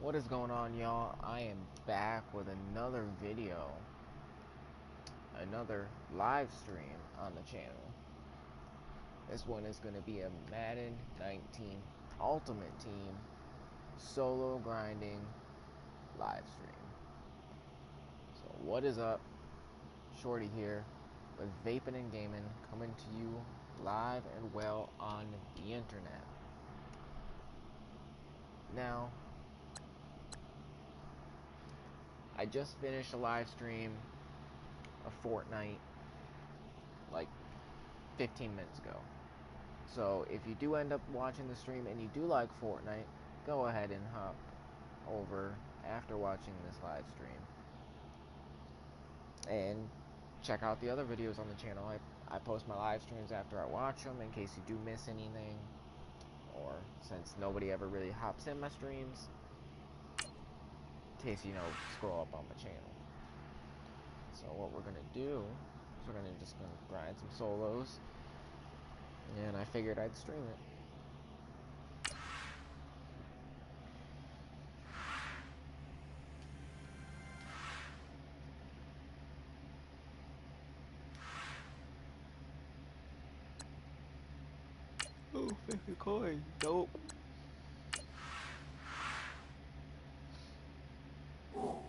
What is going on, y'all? I am back with another video, another live stream on the channel. This one is going to be a Madden 19 Ultimate Team solo grinding live stream. So what is up? Shorty here with Vaping and Gaming, coming to you live and well on the internet. Now, I just finished a live stream of Fortnite like 15 minutes ago. So if you do end up watching the stream and you do like Fortnite, go ahead and hop over after watching this live stream and check out the other videos on the channel. I post my live streams after I watch them in case you do miss anything, or since nobody ever really hops in my streams, in case scroll up on my channel. So what we're gonna do is we're just gonna grind some solos, and I figured I'd stream it. Oh, 50 coin, dope.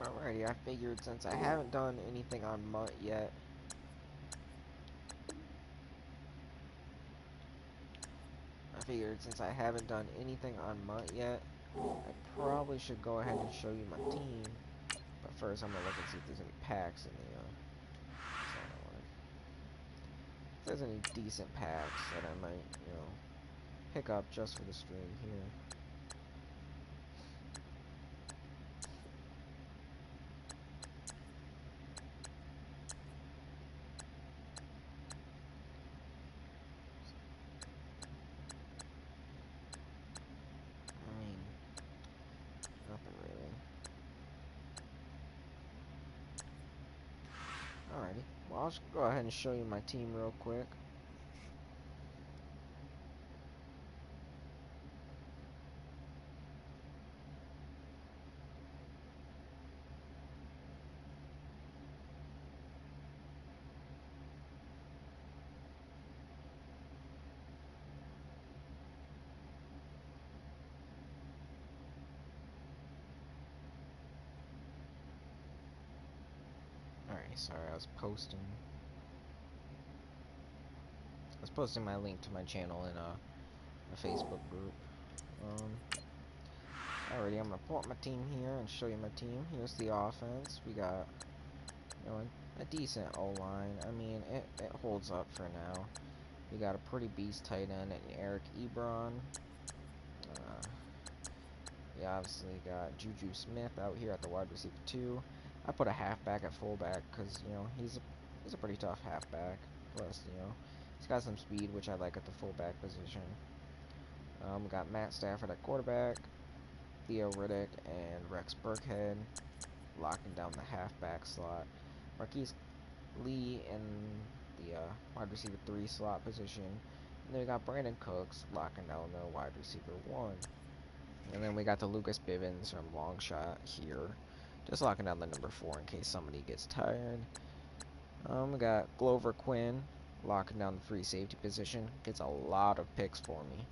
Alrighty, I figured since I haven't done anything on MUT yet, I probably should go ahead and show you my team. But first, I'm gonna look and see if there's any packs in the, if there's any decent packs that I might, pick up just for the stream here. I mean, nothing really. Alrighty, well, I'll just go ahead and show you my team real quick. Alright, sorry, I was posting my link to my channel in a Facebook group. Alrighty, I'm gonna pull up my team here and show you my team. Here's the offense. We got, a decent O-line. I mean, it holds up for now. We got a pretty beast tight end in Eric Ebron. We obviously got Juju Smith out here at the wide receiver 2. I put a halfback at fullback because, he's a pretty tough halfback. Plus, he's got some speed, which I like at the fullback position. We got Matt Stafford at quarterback, Theo Riddick and Rex Burkhead locking down the halfback slot. Marquise Lee in the wide receiver 3 slot position. And then we got Brandon Cooks locking down the wide receiver 1. And then we got the Lucas Bivens from Long Shot here, just locking down the number 4 in case somebody gets tired. We got Glover Quinn locking down the free safety position. Gets a lot of picks for me.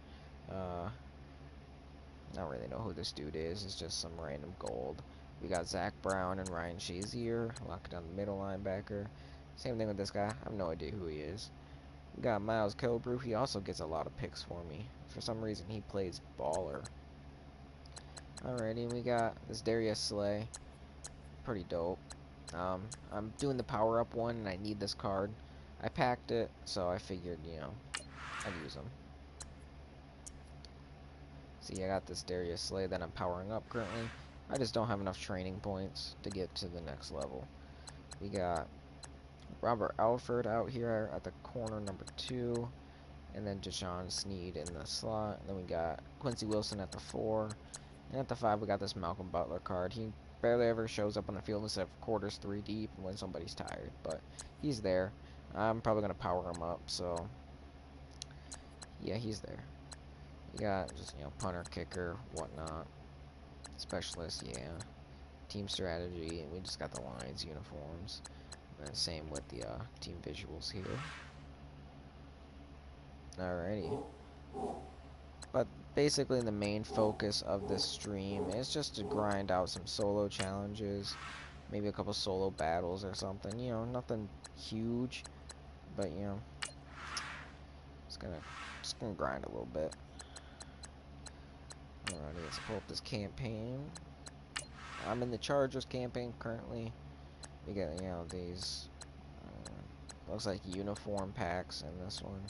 I don't really know who this dude is. It's just some random gold. We got Zach Brown and Ryan Shazier locking down the middle linebacker. Same thing with this guy. I have no idea who he is. We got Miles Kilbrew. He also gets a lot of picks for me. For some reason, he plays baller. Alrighty, we got this Darius Slay. Pretty dope. I'm doing the power-up one, and I need this card. I packed it, so I figured, I'd use him. See, I got this Darius Slay that I'm powering up currently. I just don't have enough training points to get to the next level. We got Robert Alford out here at the corner number 2. And then Deshaun Sneed in the slot. And then we got Quincy Wilson at the 4. And at the 5, we got this Malcolm Butler card. He barely ever shows up on the field except for quarters 3 deep and when somebody's tired. But he's there. I'm probably going to power him up. So, yeah, he's there. You got just, punter, kicker, whatnot. Specialist, yeah. Team strategy, and we just got the Lions uniforms. And same with the team visuals here. Alrighty. But basically the main focus of this stream is just to grind out some solo challenges. Maybe a couple solo battles or something. You know, nothing huge. But, you know, just gonna grind a little bit. Alrighty, let's pull up this campaign. I'm in the Chargers campaign currently. We get, you know, these looks like uniform packs in this one.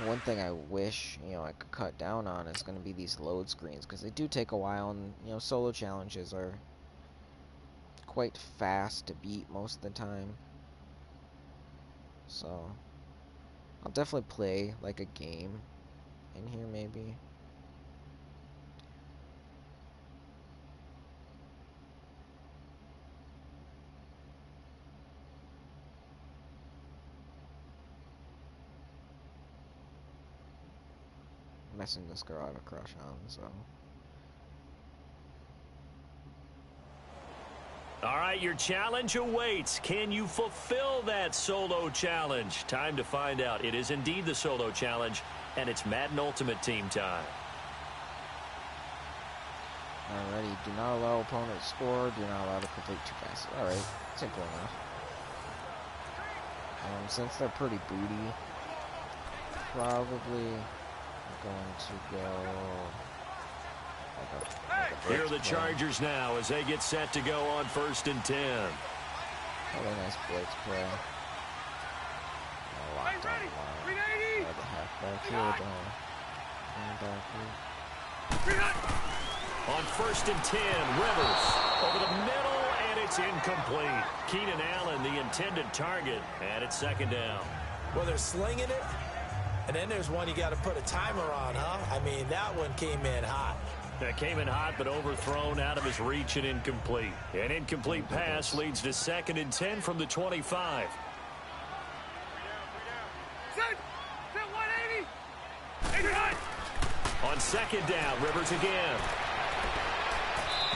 One thing I wish, you know, I could cut down on is going to be these load screens, because they do take a while, and, you know, solo challenges are quite fast to beat most of the time. So I'll definitely play like a game in here maybe. I'm messing this girl I have a crush on, so. All right, your challenge awaits. Can you fulfill that solo challenge? Time to find out. It is indeed the solo challenge, and it's Madden Ultimate Team time. Alrighty, do not allow opponent to score, do not allow to complete 2 passes. Alright, simple enough. Since they're pretty booty, probably going to go Here are the Chargers now as they get set to go on 1st and 10. Probably a nice blitz play. Locked on the line. The halfback here, on 1st and 10, Rivers over the middle, and it's incomplete. Keenan Allen, the intended target, and it's 2nd down. Well, they're slinging it, and then there's one you got to put a timer on, huh? I mean, that one came in hot. That came in hot, but overthrown out of his reach and incomplete. An incomplete pass leads to 2nd and 10 from the 25. On 2nd down, Rivers again.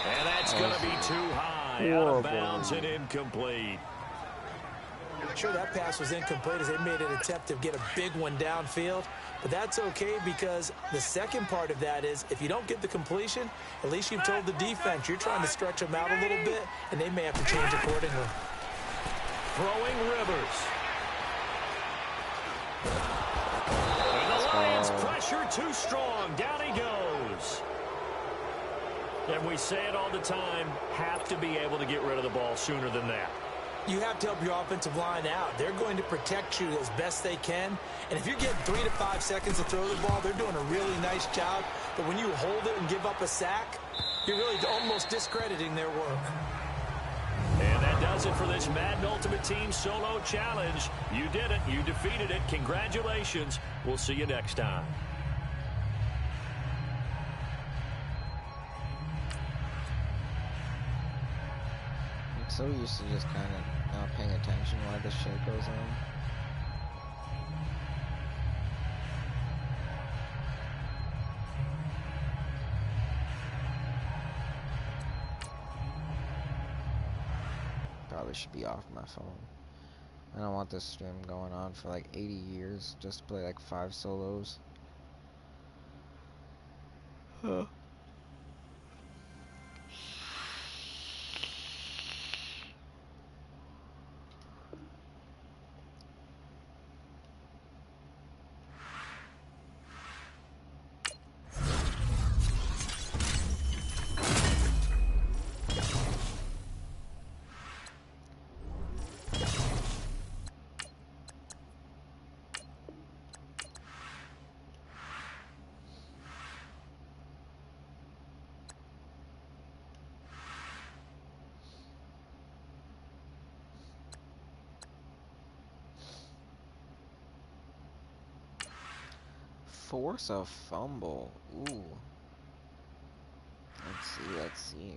And that's going to be too high. Out of bounds and incomplete. Sure, that pass was incomplete as they made an attempt to get a big one downfield. But that's okay, because the second part of that is if you don't get the completion, at least you've told the defense you're trying to stretch them out a little bit, and they may have to change accordingly. Throwing Rivers. And the Lions pressure too strong. Down he goes. And we say it all the time, have to be able to get rid of the ball sooner than that. You have to help your offensive line out. They're going to protect you as best they can. And if you're getting 3 to 5 seconds to throw the ball, they're doing a really nice job. But when you hold it and give up a sack, you're really almost discrediting their work. And that does it for this Madden Ultimate Team Solo Challenge. You did it. You defeated it. Congratulations. We'll see you next time. I'm so used to just kind of not paying attention while this shit goes on. Probably should be off my phone. I don't want this stream going on for like 80 years just to play like 5 solos. Huh. Force a fumble. Ooh. Let's see.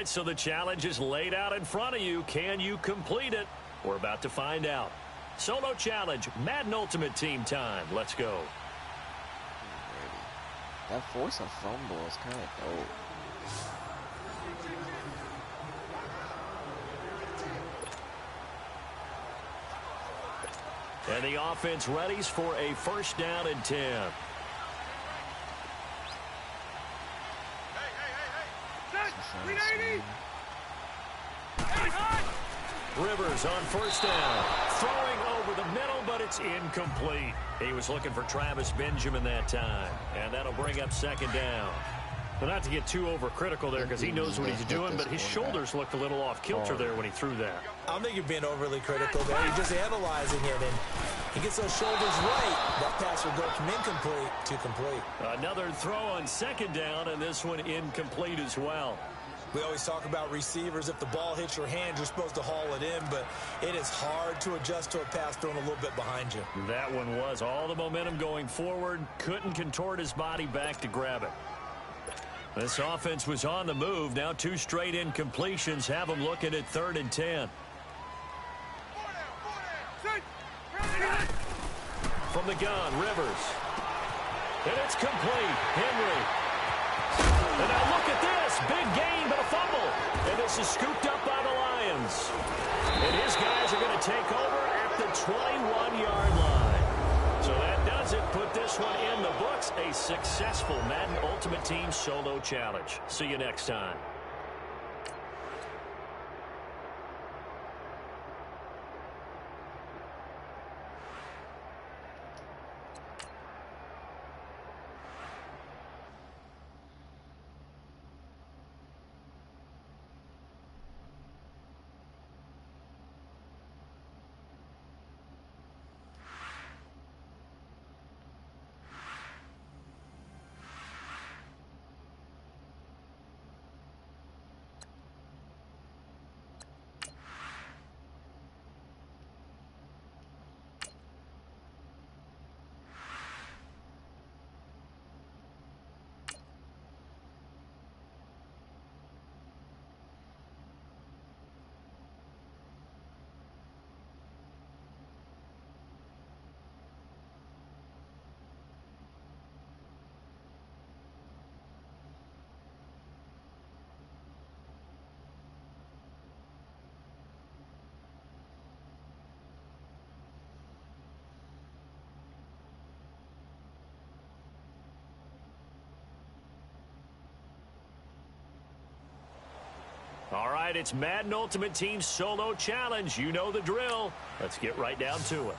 right, so the challenge is laid out in front of you. Can you complete it? We're about to find out. Solo challenge, Madden Ultimate Team time. Let's go. That force of fumble is kind of dope. And the offense readies for a 1st down and 10. Rivers on 1st down. Throwing over the middle, but it's incomplete. He was looking for Travis Benjamin that time. And that'll bring up 2nd down. Well, not to get too overcritical there because he knows what he's doing, but his shoulders looked a little off kilter there when he threw that. I don't think you're being overly critical there. You're just analyzing it, and he gets those shoulders right. That pass will go from incomplete to complete. Another throw on 2nd down, and this one incomplete as well. We always talk about receivers. If the ball hits your hand, you're supposed to haul it in, but it is hard to adjust to a pass thrown a little bit behind you. That one was all the momentum going forward. Couldn't contort his body back to grab it. This offense was on the move. Now 2 straight incompletions have them looking at 3rd and 10. From the gun, Rivers. And it's complete. Henry. And now look at this. Big gain, but a fumble. And this is scooped up by the Lions. And his guys are going to take over at the 21-yard line. So that does it. Put this one in the books. A successful Madden Ultimate Team Solo Challenge. See you next time. All right, it's Madden Ultimate Team Solo Challenge. You know the drill. Let's get right down to it.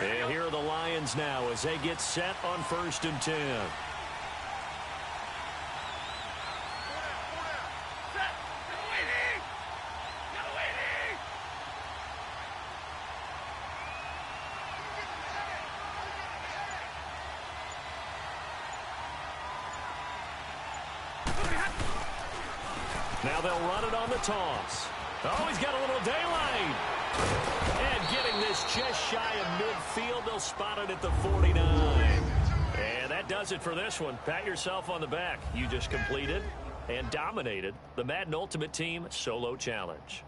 And here are the Lions now as they get set on 1st and 10. Now they'll run it on the toss. Oh, he's got a little daylight. And getting this just shy of midfield, they'll spot it at the 49. And that does it for this one. Pat yourself on the back. You just completed and dominated the Madden Ultimate Team Solo Challenge.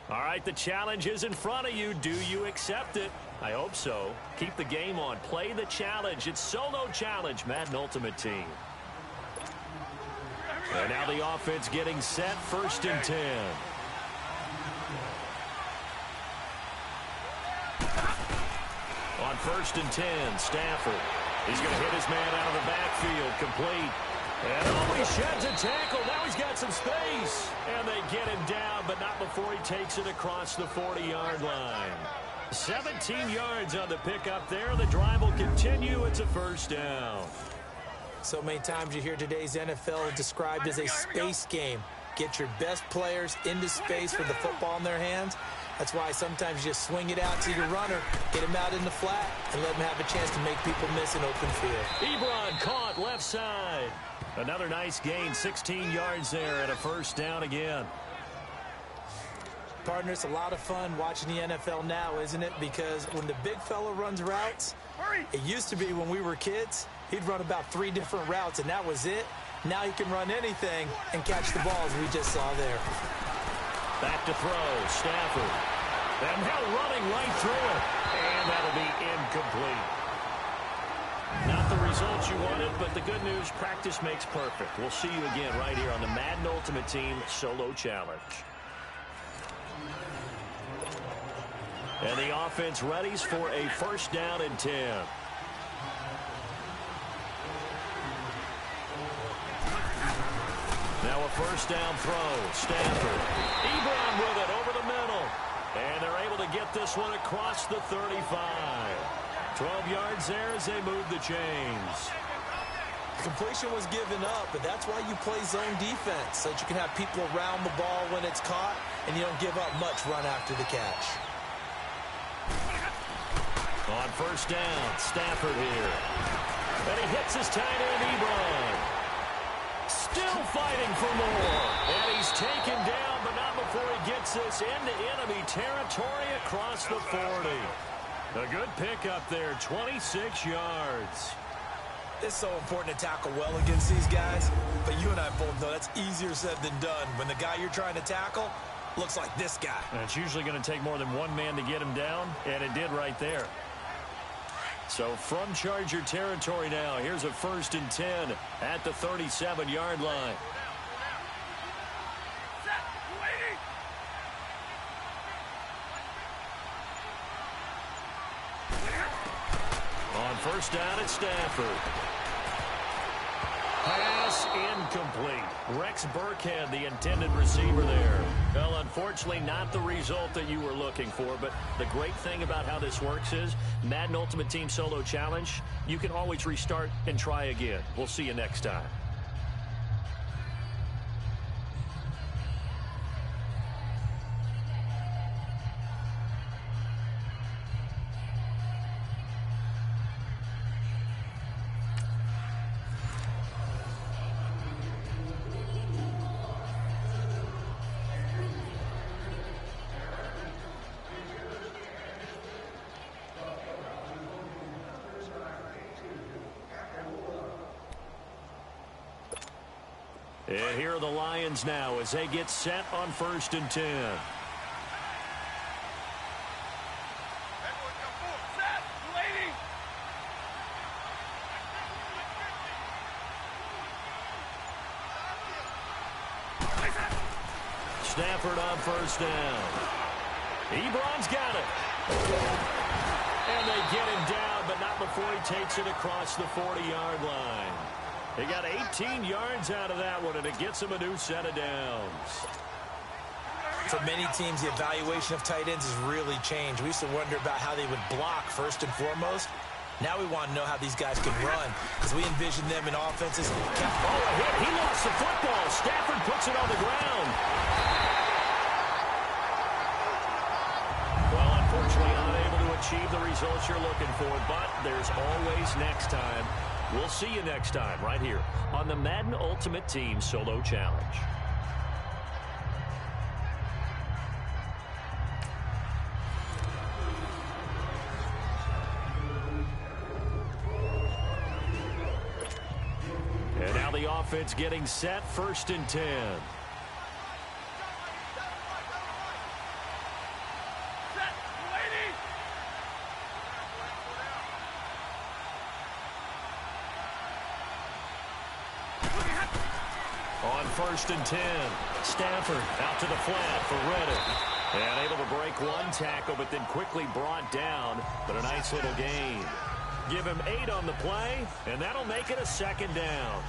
All right, the challenge is in front of you. Do you accept it? I hope so. Keep the game on. Play the challenge. It's solo challenge, Madden Ultimate Team. And now the offense getting set, 1st and 10. On 1st and 10, Stafford. He's going to hit his man out of the backfield, complete. And oh, he sheds a tackle. Now he's got some space. And they get him down, but not before he takes it across the 40-yard line. 17 yards on the pickup there. The drive will continue. It's a 1st down. So many times you hear today's NFL described as a space game. Get your best players into space with the football in their hands. That's why sometimes you just swing it out to your runner, get him out in the flat, and let him have a chance to make people miss an open field. Ebron caught left side. Another nice gain, 16 yards there, and a 1st down again. Partner, it's a lot of fun watching the NFL now, isn't it? Because when the big fella runs routes, it used to be when we were kids, he'd run about 3 different routes, and that was it. Now he can run anything and catch the balls we just saw there. Back to throw, Stafford. And now running right through it. And that'll be incomplete. Not the results you wanted, but the good news, practice makes perfect. We'll see you again right here on the Madden Ultimate Team Solo Challenge. And the offense readies for a 1st down and 10. Now a 1st down throw. Stafford. Ebron with it over the middle. And they're able to get this one across the 35. 12 yards there as they move the chains. Completion was given up, but that's why you play zone defense, so that you can have people around the ball when it's caught, and you don't give up much run after the catch. On 1st down, Stafford here. And he hits his tight end, Ebron. Still fighting for more. And he's taken down, but not before he gets this into enemy territory across the 40. A good pickup there, 26 yards. It's so important to tackle well against these guys, but you and I both know that's easier said than done when the guy you're trying to tackle looks like this guy. And it's usually going to take more than one man to get him down, and it did right there. So from Charger territory now, here's a 1st and 10 at the 37-yard line. On 1st down at Stafford. Pass incomplete. Rex Burkhead, the intended receiver there. Well, unfortunately, not the result that you were looking for, but the great thing about how this works is Madden Ultimate Team Solo Challenge, you can always restart and try again. We'll see you next time. And here are the Lions now as they get set on 1st and 10. Stafford on 1st down. Ebron's got it. And they get him down, but not before he takes it across the 40-yard line. They got 18 yards out of that one, and it gets him a new set of downs. For many teams, the evaluation of tight ends has really changed. We used to wonder about how they would block first and foremost. Now we want to know how these guys can run, because we envision them in offenses. Oh, a hit. He lost the football. Stafford puts it on the ground. Well, unfortunately, unable to achieve the results you're looking for, but there's always next time. We'll see you next time right here on the Madden Ultimate Team Solo Challenge. And now the offense getting set, 1st and 10. first and 10. Stafford out to the flat for Reddick. And able to break one tackle, but then quickly brought down. But a nice little gain. Give him 8 on the play, and that'll make it a second down.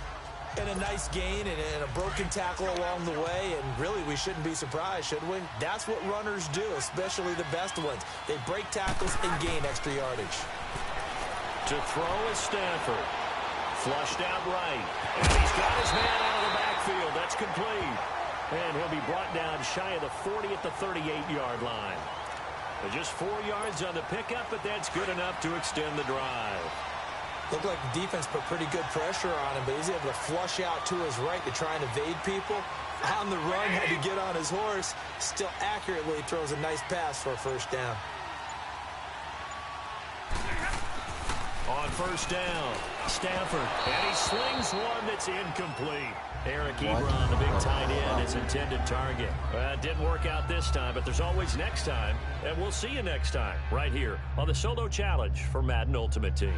And a nice gain and a broken tackle along the way. And really, we shouldn't be surprised, should we? That's what runners do, especially the best ones. They break tackles and gain extra yardage. To throw is Stafford. Flushed out right. And he's got his man out of the backfield. That's complete. And he'll be brought down shy of the 40 at the 38-yard line. Just 4 yards on the pickup, but that's good enough to extend the drive. Looked like the defense put pretty good pressure on him, but he's able to flush out to his right to try and evade people. On the run, had to get on his horse. Still accurately throws a nice pass for a first down. On first down, Stafford, and he slings one that's incomplete. Eric Ebron, the big tight end, his intended target. It didn't work out this time, but there's always next time, and we'll see you next time right here on the Solo Challenge for Madden Ultimate Team.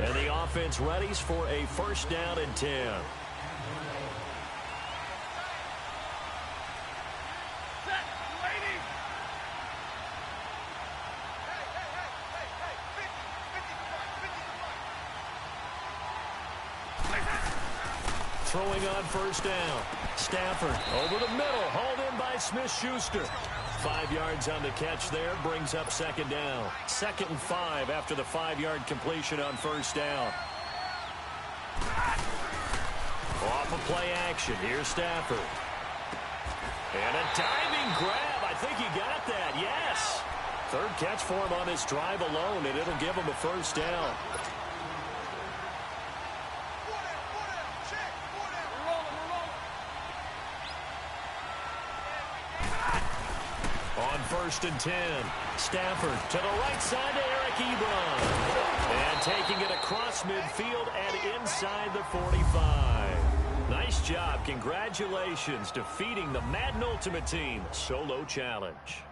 And the offense readies for a first down and 10. Throwing on first down. Stafford over the middle, hauled in by Smith-Schuster. 5 yards on the catch there, brings up second down. 2nd and 5 after the 5-yard completion on first down. Off of play action, here's Stafford. And a diving grab, I think he got that, yes. 3rd catch for him on this drive alone, and it'll give him a first down. On 1st and 10, Stafford to the right side to Eric Ebron. And taking it across midfield and inside the 45. Nice job. Congratulations, defeating the Madden Ultimate Team Solo Challenge.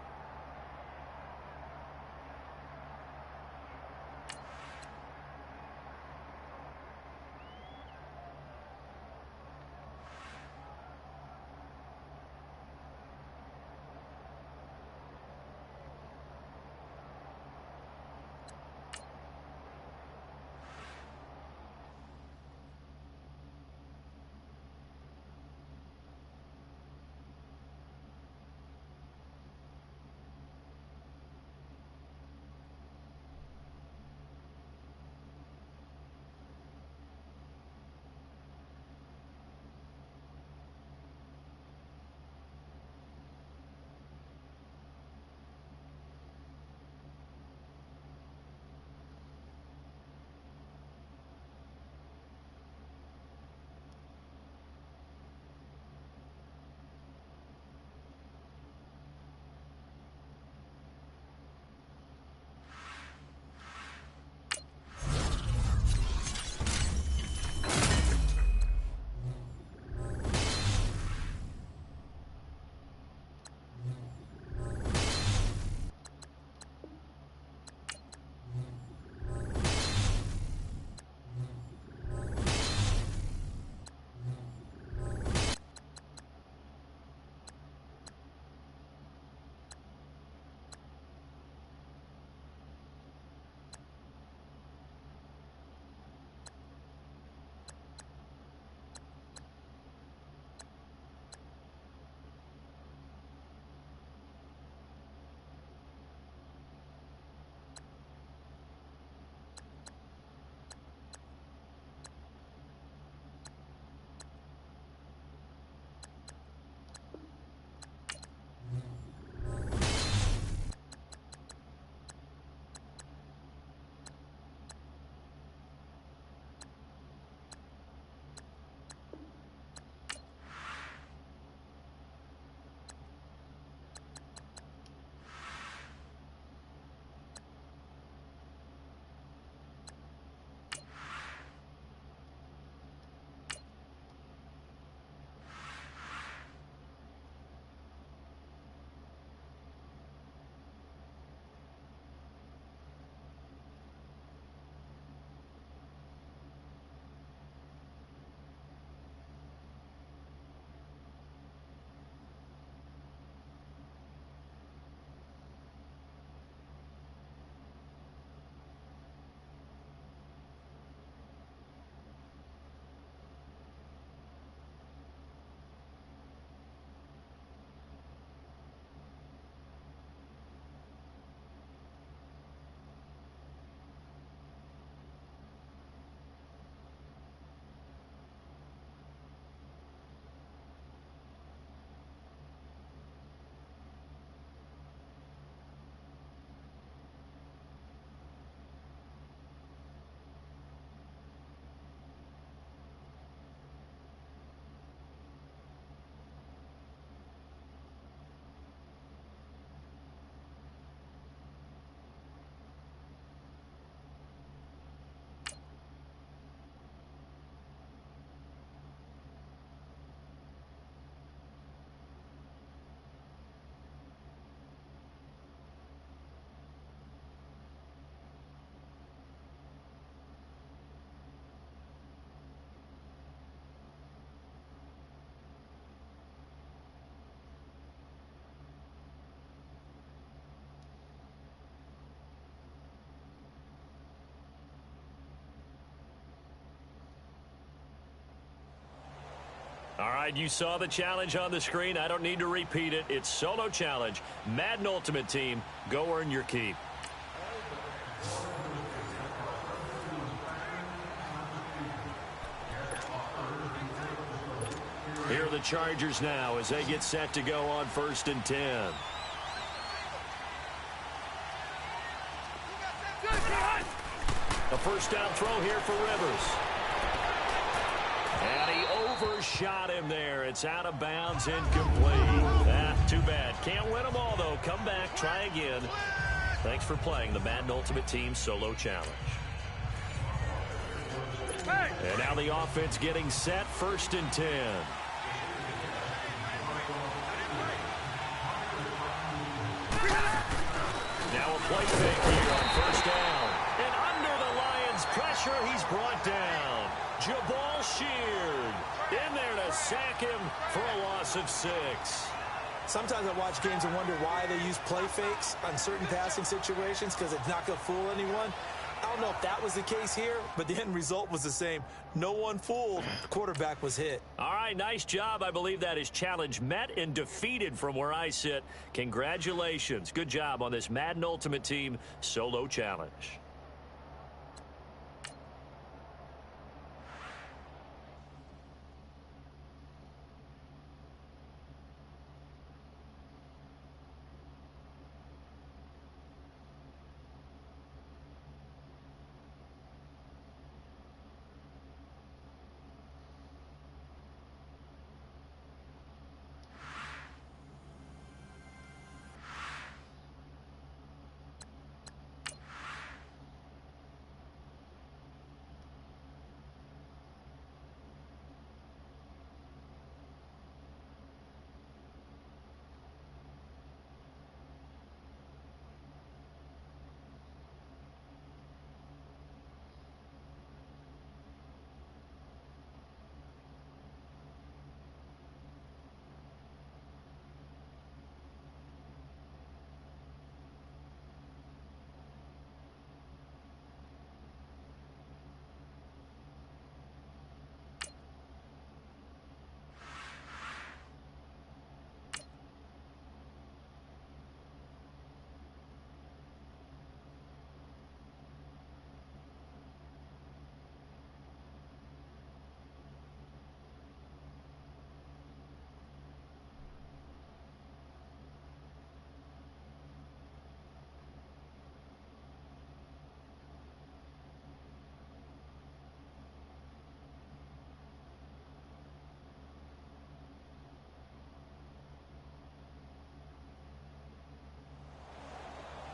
All right, you saw the challenge on the screen. I don't need to repeat it. It's solo challenge. Madden Ultimate Team, go earn your keep. Here are the Chargers now as they get set to go on 1st and 10. A first down throw here for Rivers. And he overshot him there. It's out of bounds, incomplete. Too bad. Can't win them all, though. Come back, try again. Thanks for playing the Madden Ultimate Team Solo Challenge. And now the offense getting set, 1st and 10. Now a play fake here on 1st down. And under the Lions' pressure, he's brought down. Jabal Sheard in there to sack him for a loss of 6. Sometimes I watch games and wonder why they use play fakes on certain passing situations because it's not going to fool anyone. I don't know if that was the case here, but the end result was the same. No one fooled. The quarterback was hit. All right, nice job. I believe that is challenge met and defeated from where I sit. Congratulations. Good job on this Madden Ultimate Team Solo Challenge.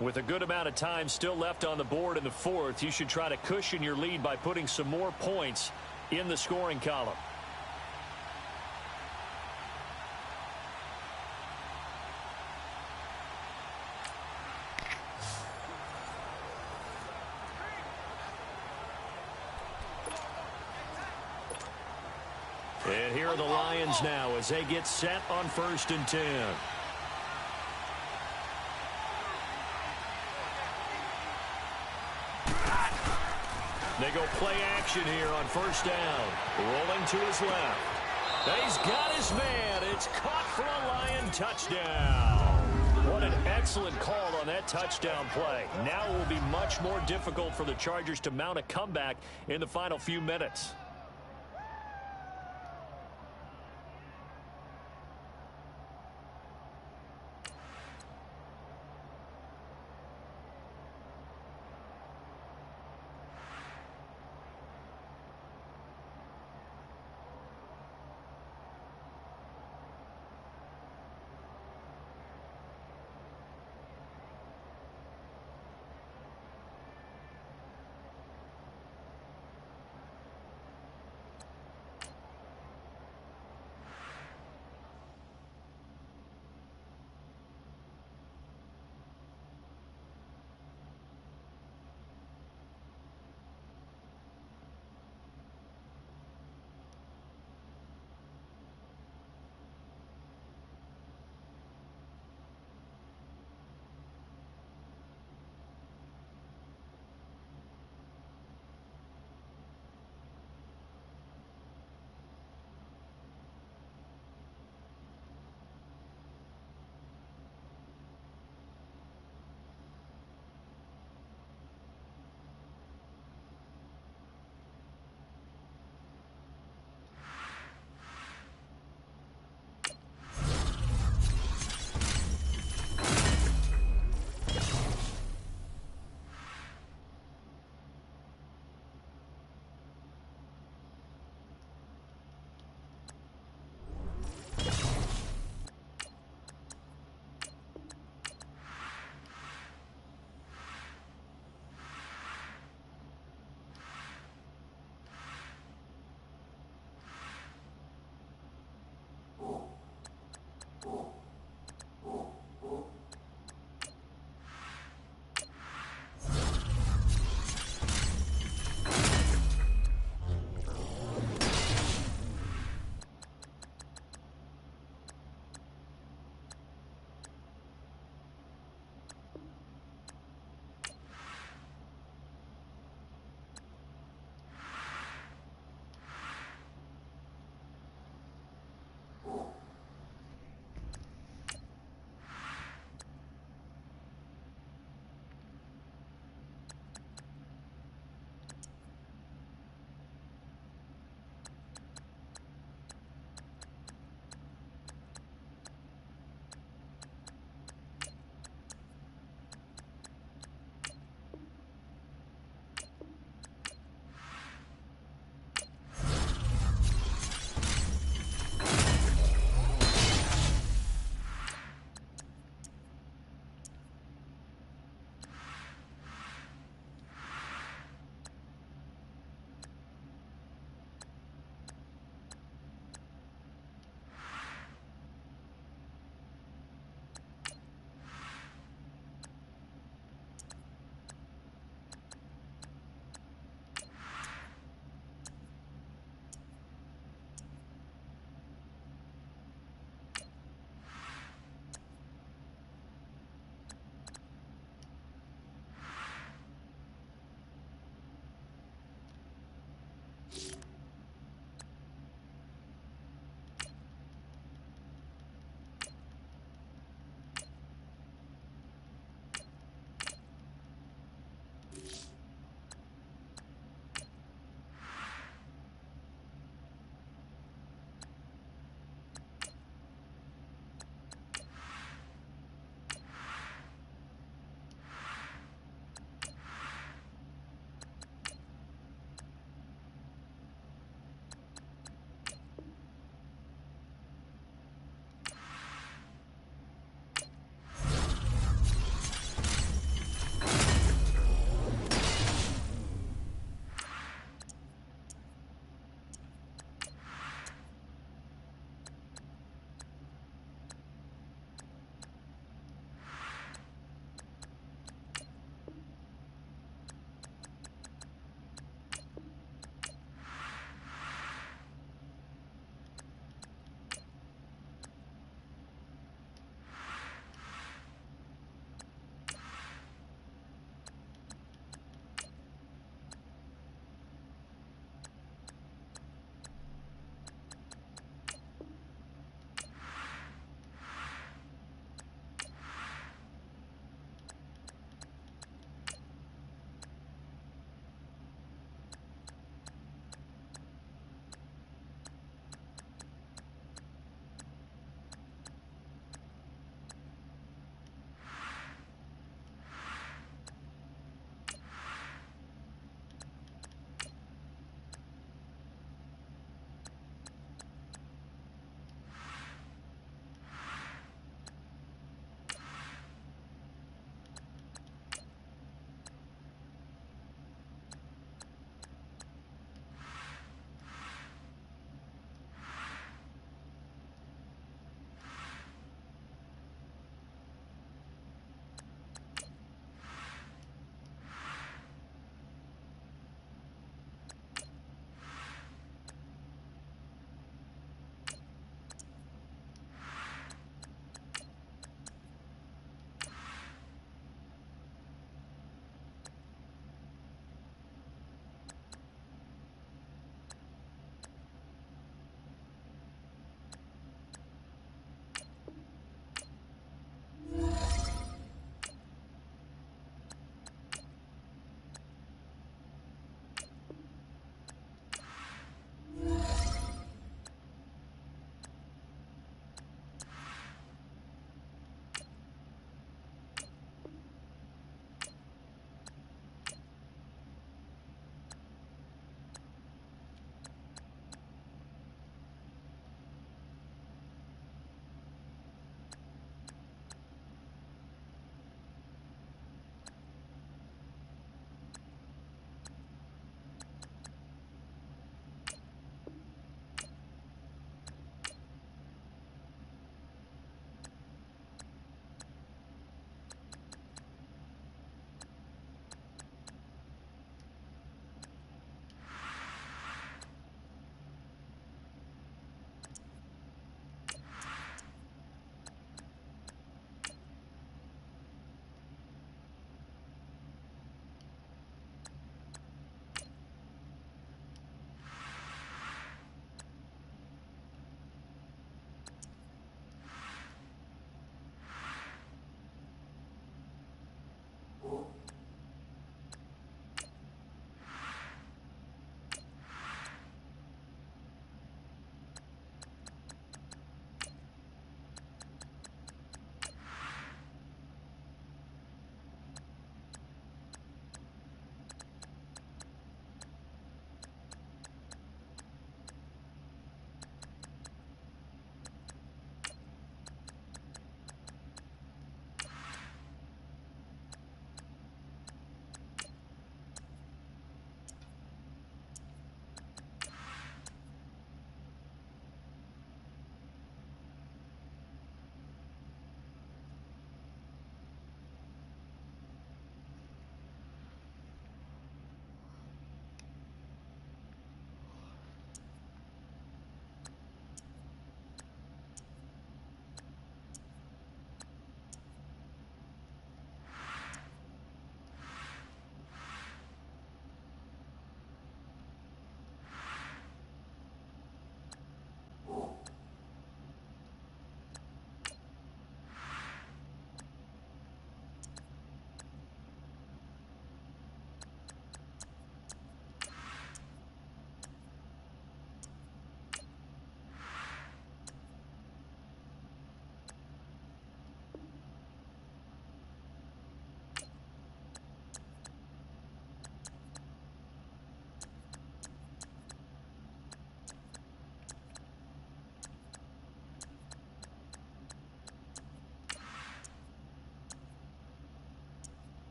With a good amount of time still left on the board in the 4th, you should try to cushion your lead by putting some more points in the scoring column. And here are the Lions now as they get set on 1st and 10. They go play action here on 1st down. Rolling to his left. He's got his man. It's caught for a Lion touchdown. What an excellent call on that touchdown play. Now it will be much more difficult for the Chargers to mount a comeback in the final few minutes.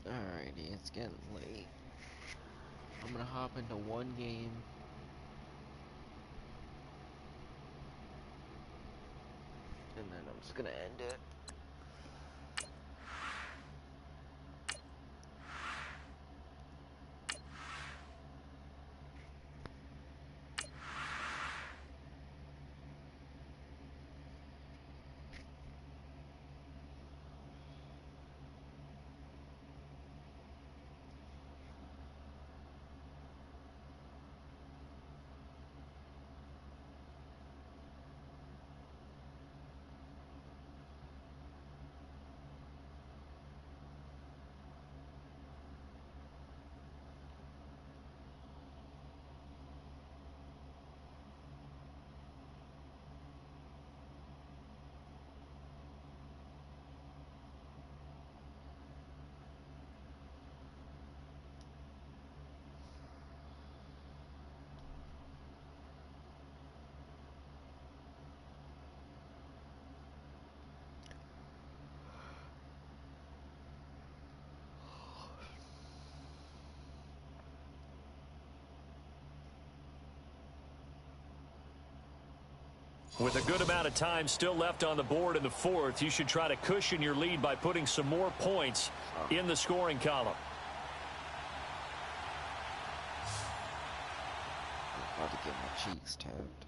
Alrighty, it's getting late. I'm gonna hop into one game. And then I'm just gonna end it. With a good amount of time still left on the board in the fourth, you should try to cushion your lead by putting some more points in the scoring column. I'm about to get my cheeks tapped.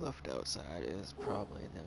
Left outside is probably them.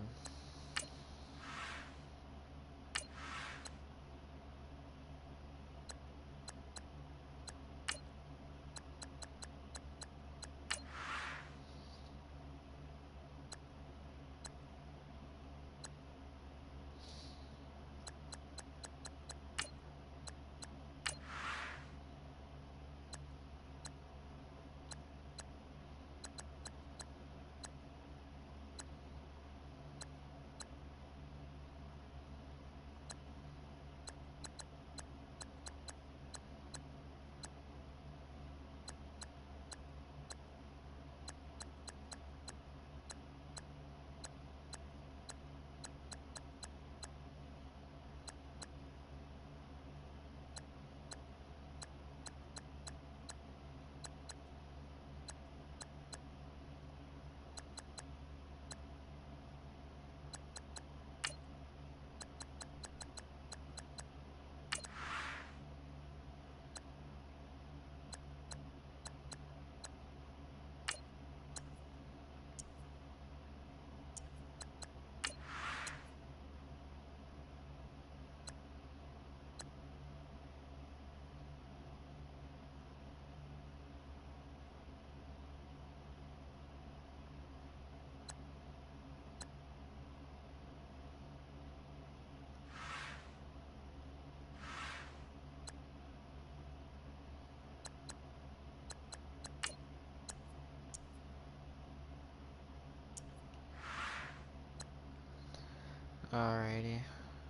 Alrighty.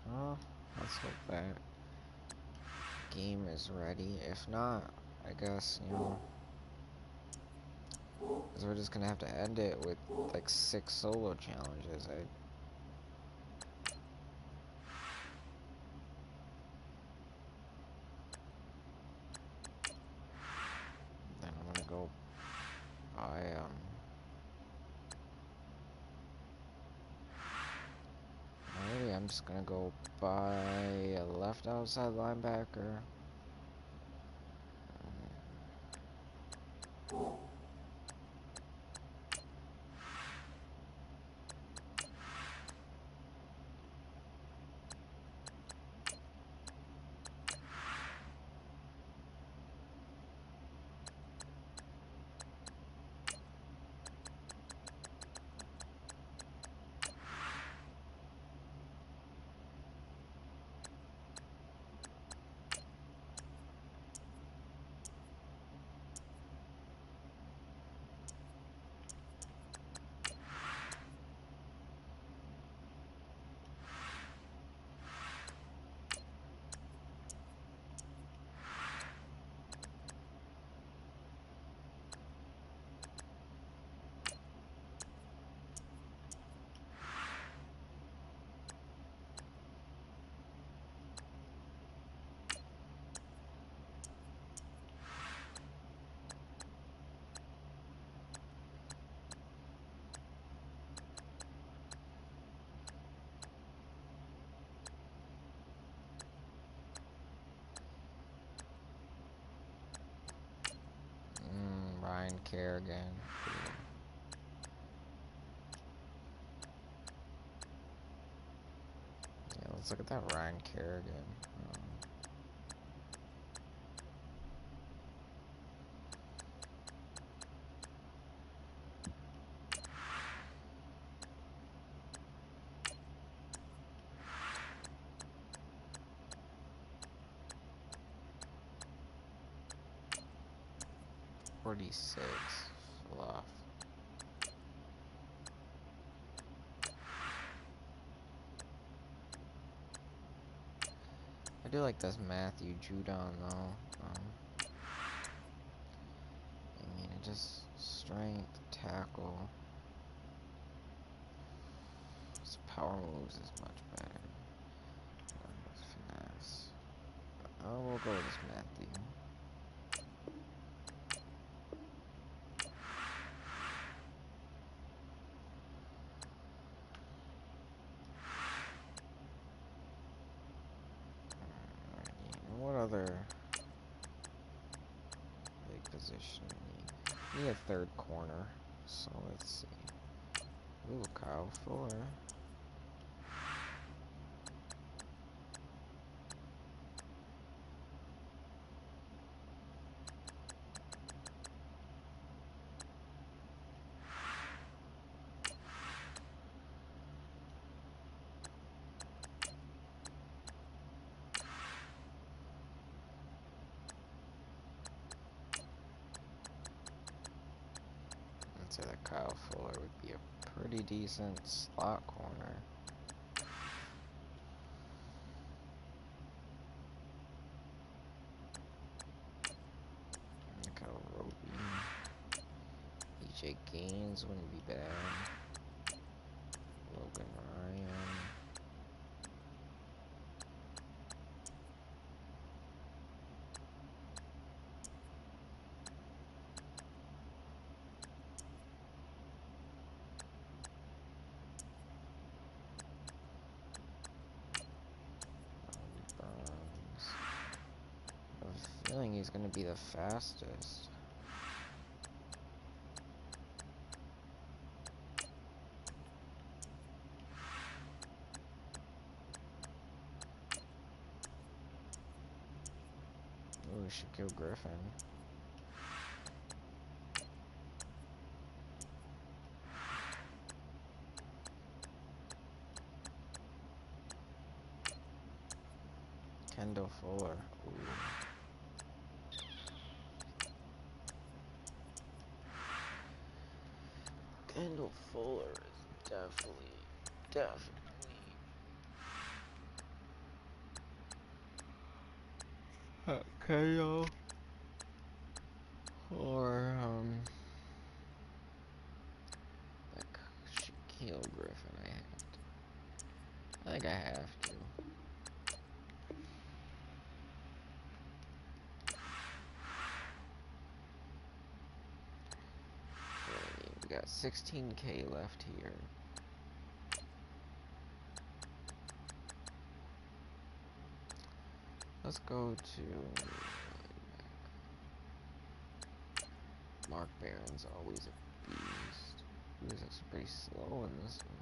Well, let's hope that game is ready. If not, I guess, you know, because we're just gonna have to end it with like 6 solo challenges. Then I'm gonna go buy alrighty, I'm just gonna go buy a left outside linebacker. 9K again. Yeah, let's look at that Ryan Kerrigan. 46. Fluff. I do like this Matthew Judon though. I mean, it just strength, tackle. His power moves is much better. His finesse. Oh, we'll go with this Matthew. Alrighty, and what other big position we need? We need a third corner, so let's see. Ooh, Kyle Fuller. I'd say that Kyle Fuller would be a pretty decent slot corner. Look how Roby. EJ Gaines wouldn't be bad. Logan Ryan. Burns. I have a feeling he's going to be the fastest. Ooh, Shaquille Griffin. Kendall Fuller. Ooh. Kendall Fuller is definitely. KO. Or, like Shaquille Griffin, I think I have to. Okay, we got 16K left here. Let's go to Mark Barron's always a beast. He was actually pretty slow in this one.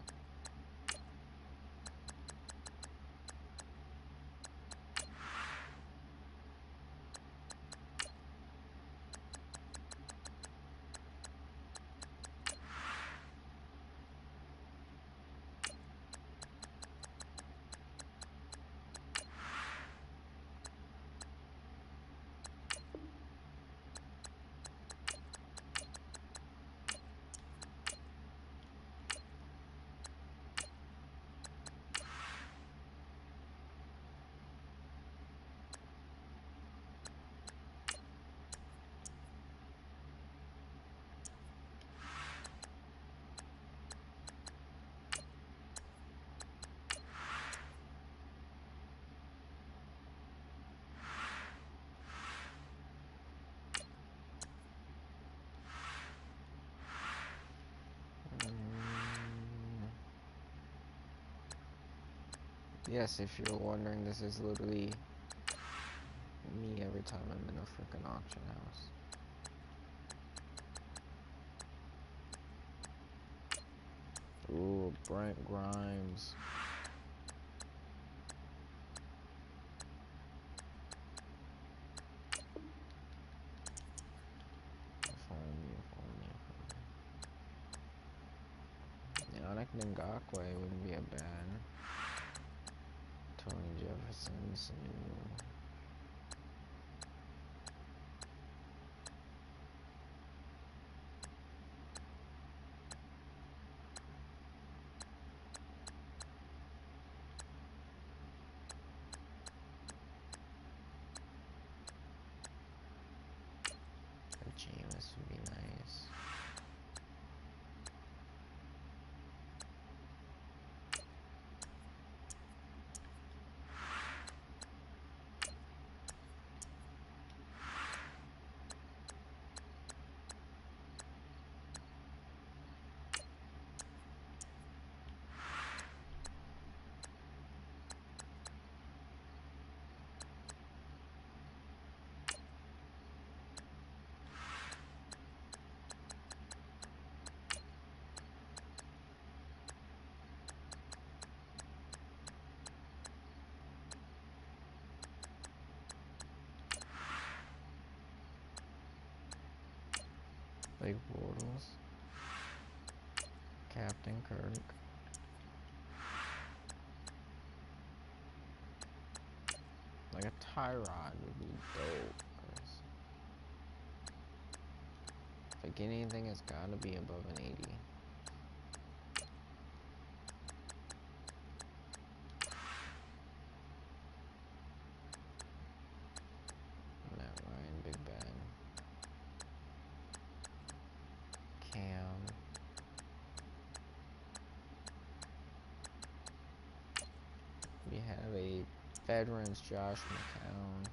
Yes, if you're wondering, this is literally me every time I'm in a freaking auction house. Ooh, Brent Grimes. Yannick Ngakwe wouldn't be a bad. Tony Jefferson, Sanu. Jameis would be nice. Blake Bortles. Captain Kirk. Like a Tyrod would be dope. If I get anything, it's gotta be above an 80. Matt Ryan, Big Ben. Cam. We have a veterans, Josh McCown.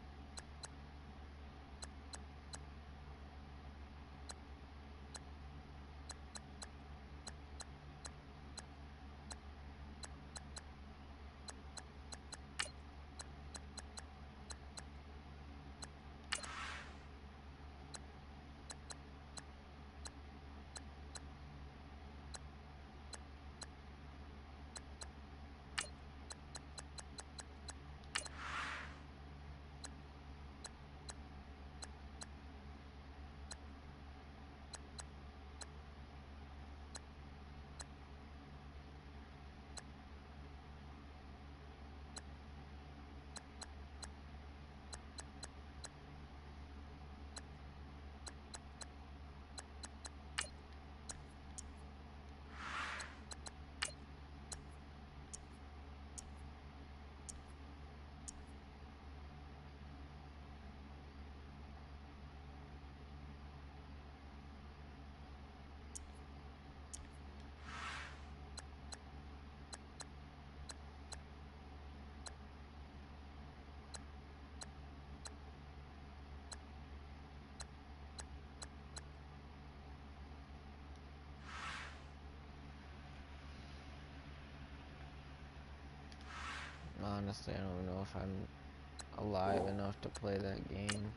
Honestly, I don't know if I'm alive enough to play that game.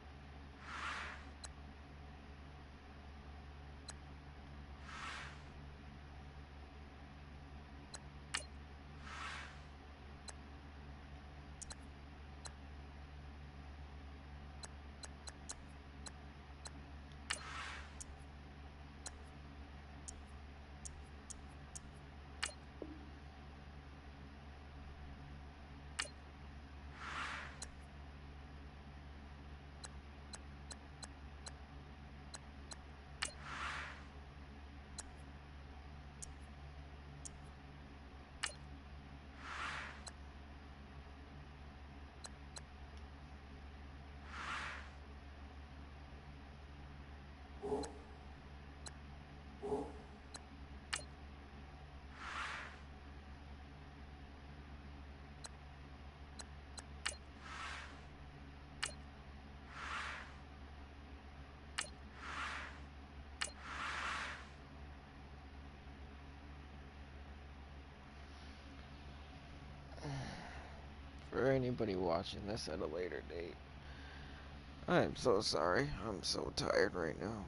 For anybody watching this at a later date, I am so sorry. I'm so tired right now.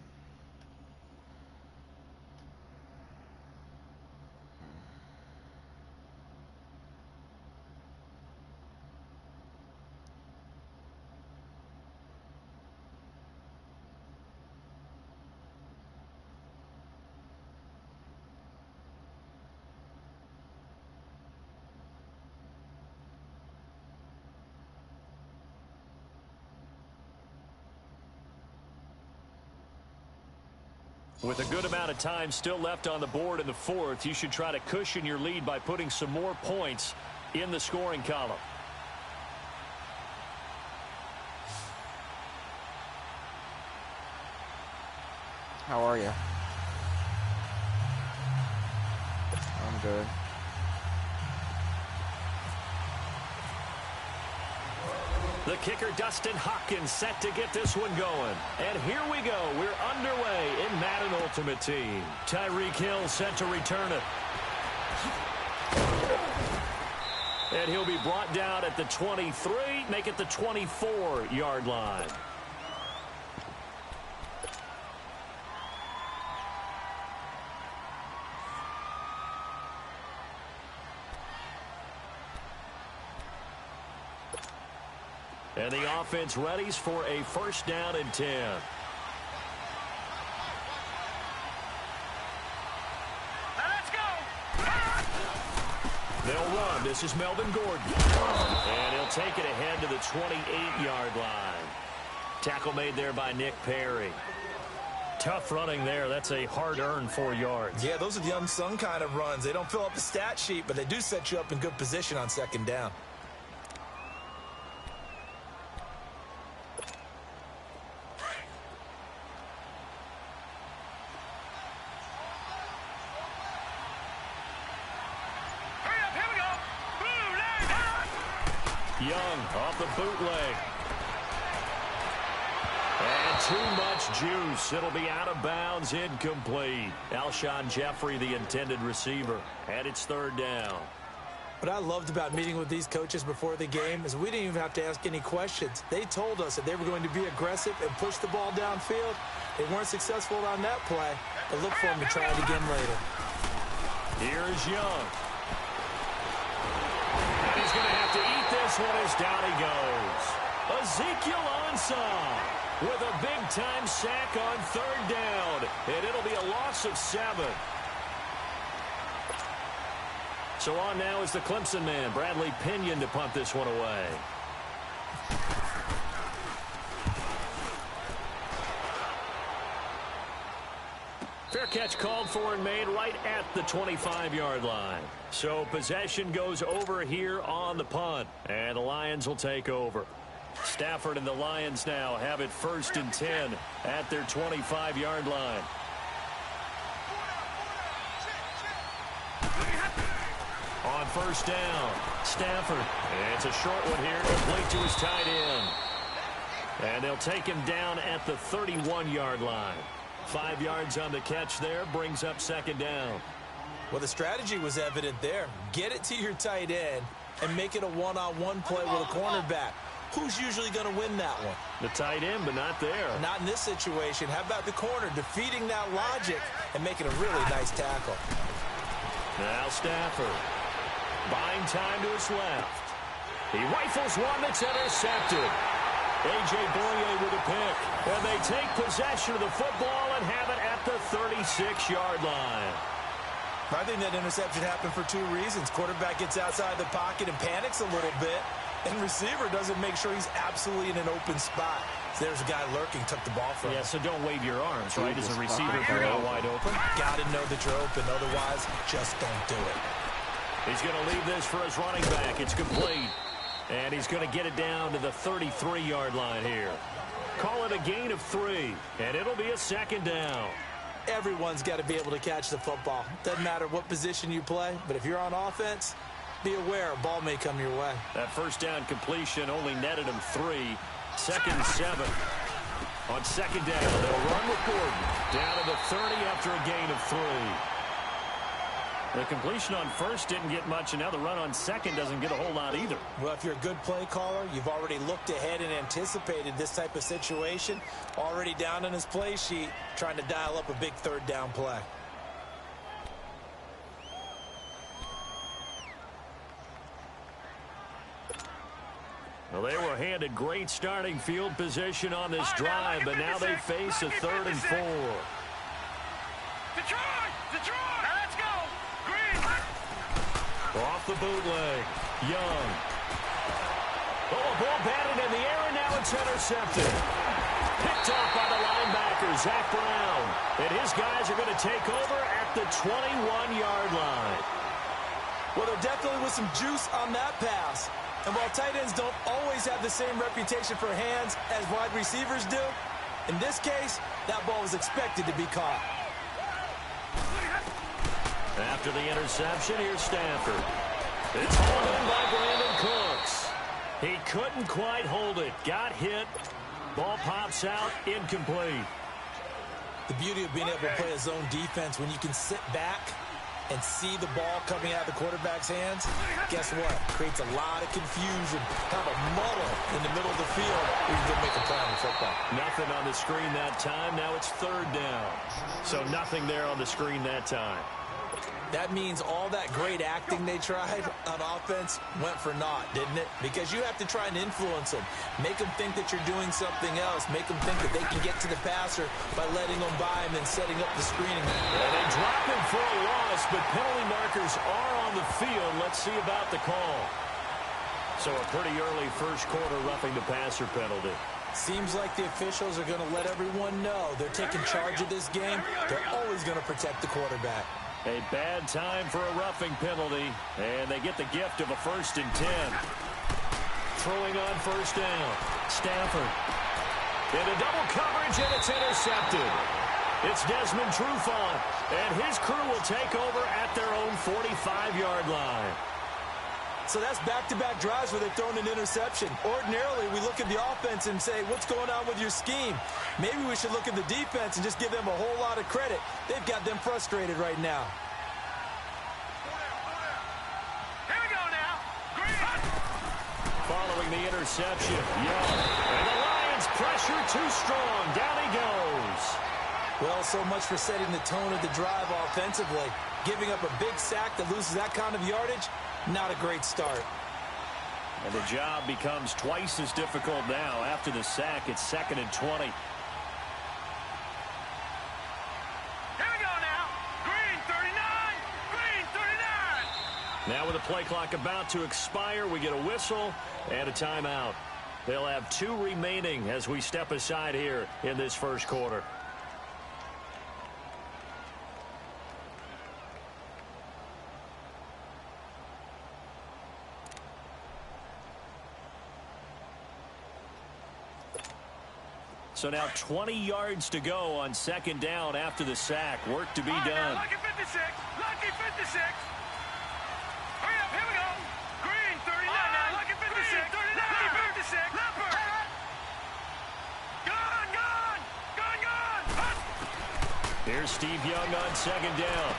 With a good amount of time still left on the board in the fourth, you should try to cushion your lead by putting some more points in the scoring column. How are you? I'm good. The kicker, Dustin Hopkins, set to get this one going. And here we go. We're underway in Madden Ultimate Team. Tyreek Hill set to return it. And he'll be brought down at the 23, make it the 24-yard line. And the offense readies for a first down and 10. They'll run. This is Melvin Gordon. And he'll take it ahead to the 28-yard line. Tackle made there by Nick Perry. Tough running there. That's a hard-earned 4 yards. Yeah, those are the unsung kind of runs. They don't fill up the stat sheet, but they do set you up in good position on second down. Young off the bootleg. And too much juice. It'll be out of bounds, incomplete. Alshon Jeffrey, the intended receiver. And it's third down. What I loved about meeting with these coaches before the game is we didn't even have to ask any questions. They told us that they were going to be aggressive and push the ball downfield. They weren't successful on that play, but look for them to try it again later. Here is Young. And he's going to have to eat this one as down he goes. Ezekiel Ansah with a big-time sack on third down. And it'll be a loss of 7. So on now is the Clemson man, Bradley Pinion, to punt this one away. Fair catch called for and made right at the 25-yard line. So possession goes over here on the punt, and the Lions will take over. Stafford and the Lions now have it 1st and 10 at their 25-yard line. On first down, Stafford. And it's a short one here, complete to his tight end. And they'll take him down at the 31-yard line. 5 yards on the catch there, brings up second down. Well, the strategy was evident there. Get it to your tight end and make it a one-on-one play with a cornerback. Who's usually going to win that one? The tight end, but not there. Not in this situation. How about the corner defeating that logic and making a really nice tackle? Now Stafford. Buying time to his left. He rifles one that's intercepted. A.J. Boye with a pick. And they take possession of the football and have it at the 36-yard line. I think that interception happened for 2 reasons. Quarterback gets outside the pocket and panics a little bit. And receiver doesn't make sure he's absolutely in an open spot. So there's a guy lurking, took the ball from him. Yeah, so don't wave your arms, right, as a receiver if you're out wide open. Got to know that you're open. Otherwise, just don't do it. He's going to leave this for his running back. It's complete. And he's going to get it down to the 33-yard line here. Call it a gain of 3, and it'll be a second down. Everyone's got to be able to catch the football. Doesn't matter what position you play, but if you're on offense, be aware a ball may come your way. That first down completion only netted him 3. 2nd and 7. On second down, they'll run with Gordon. Down to the 30 after a gain of 3. The completion on first didn't get much, and now the run on second doesn't get a whole lot either. Well, if you're a good play caller, you've already looked ahead and anticipated this type of situation. Already down on his play sheet, trying to dial up a big third down play. Well, they were handed great starting field position on this drive, but now they face a 3rd and 4. Detroit! Now let's go! Green! Off the bootleg, Young. Oh, a ball batted in the air, and now it's intercepted. Picked off by the linebacker, Zach Brown. And his guys are going to take over at the 21-yard line. Well, there definitely was some juice on that pass. And while tight ends don't always have the same reputation for hands as wide receivers do, in this case, that ball was expected to be caught. After the interception, here's Stafford. It's hauled in by Brandon Cooks. He couldn't quite hold it. Got hit. Ball pops out. Incomplete. The beauty of being able to play a zone defense when you can sit back and see the ball coming out of the quarterback's hands, guess what? Creates a lot of confusion, kind of a muddle in the middle of the field where you can make a play on the football. Nothing on the screen that time. Now it's 3rd down. So nothing there on the screen that time. That means all that great acting they tried on offense went for naught, didn't it? Because you have to try and influence them. Make them think that you're doing something else. Make them think that they can get to the passer by letting them by and then setting up the screening. And they drop him for a loss, but penalty markers are on the field. Let's see about the call. So a pretty early first quarter roughing the passer penalty. Seems like the officials are going to let everyone know they're taking charge of this game. They're always going to protect the quarterback. A bad time for a roughing penalty, and they get the gift of a 1st and 10. Throwing on first down. Stafford. Into double coverage, and it's intercepted. It's Desmond Trufant, and his crew will take over at their own 45-yard line. So that's back-to-back drives where they've thrown an interception. Ordinarily, we look at the offense and say, what's going on with your scheme? Maybe we should look at the defense and just give them a whole lot of credit. They've got them frustrated right now. Here we go now. Green. Following the interception, Young. And the Lions pressure too strong. Down he goes. Well, so much for setting the tone of the drive offensively. Giving up a big sack that loses that kind of yardage, not a great start. And the job becomes twice as difficult now. After the sack, it's 2nd and 20. Here we go now. Green 39. Green 39. Now with the play clock about to expire, we get a whistle and a timeout. They'll have 2 remaining as we step aside here in this first quarter. So now 20 yards to go on 2nd down after the sack. Work to be done. Lucky 56. Lucky 56. Hurry up. Here we go. Green 39 now. Lucky 56. 39. Lucky 56. Leopard. Gone. Gone. Gone. Gone. Here's Steve Young on 2nd down.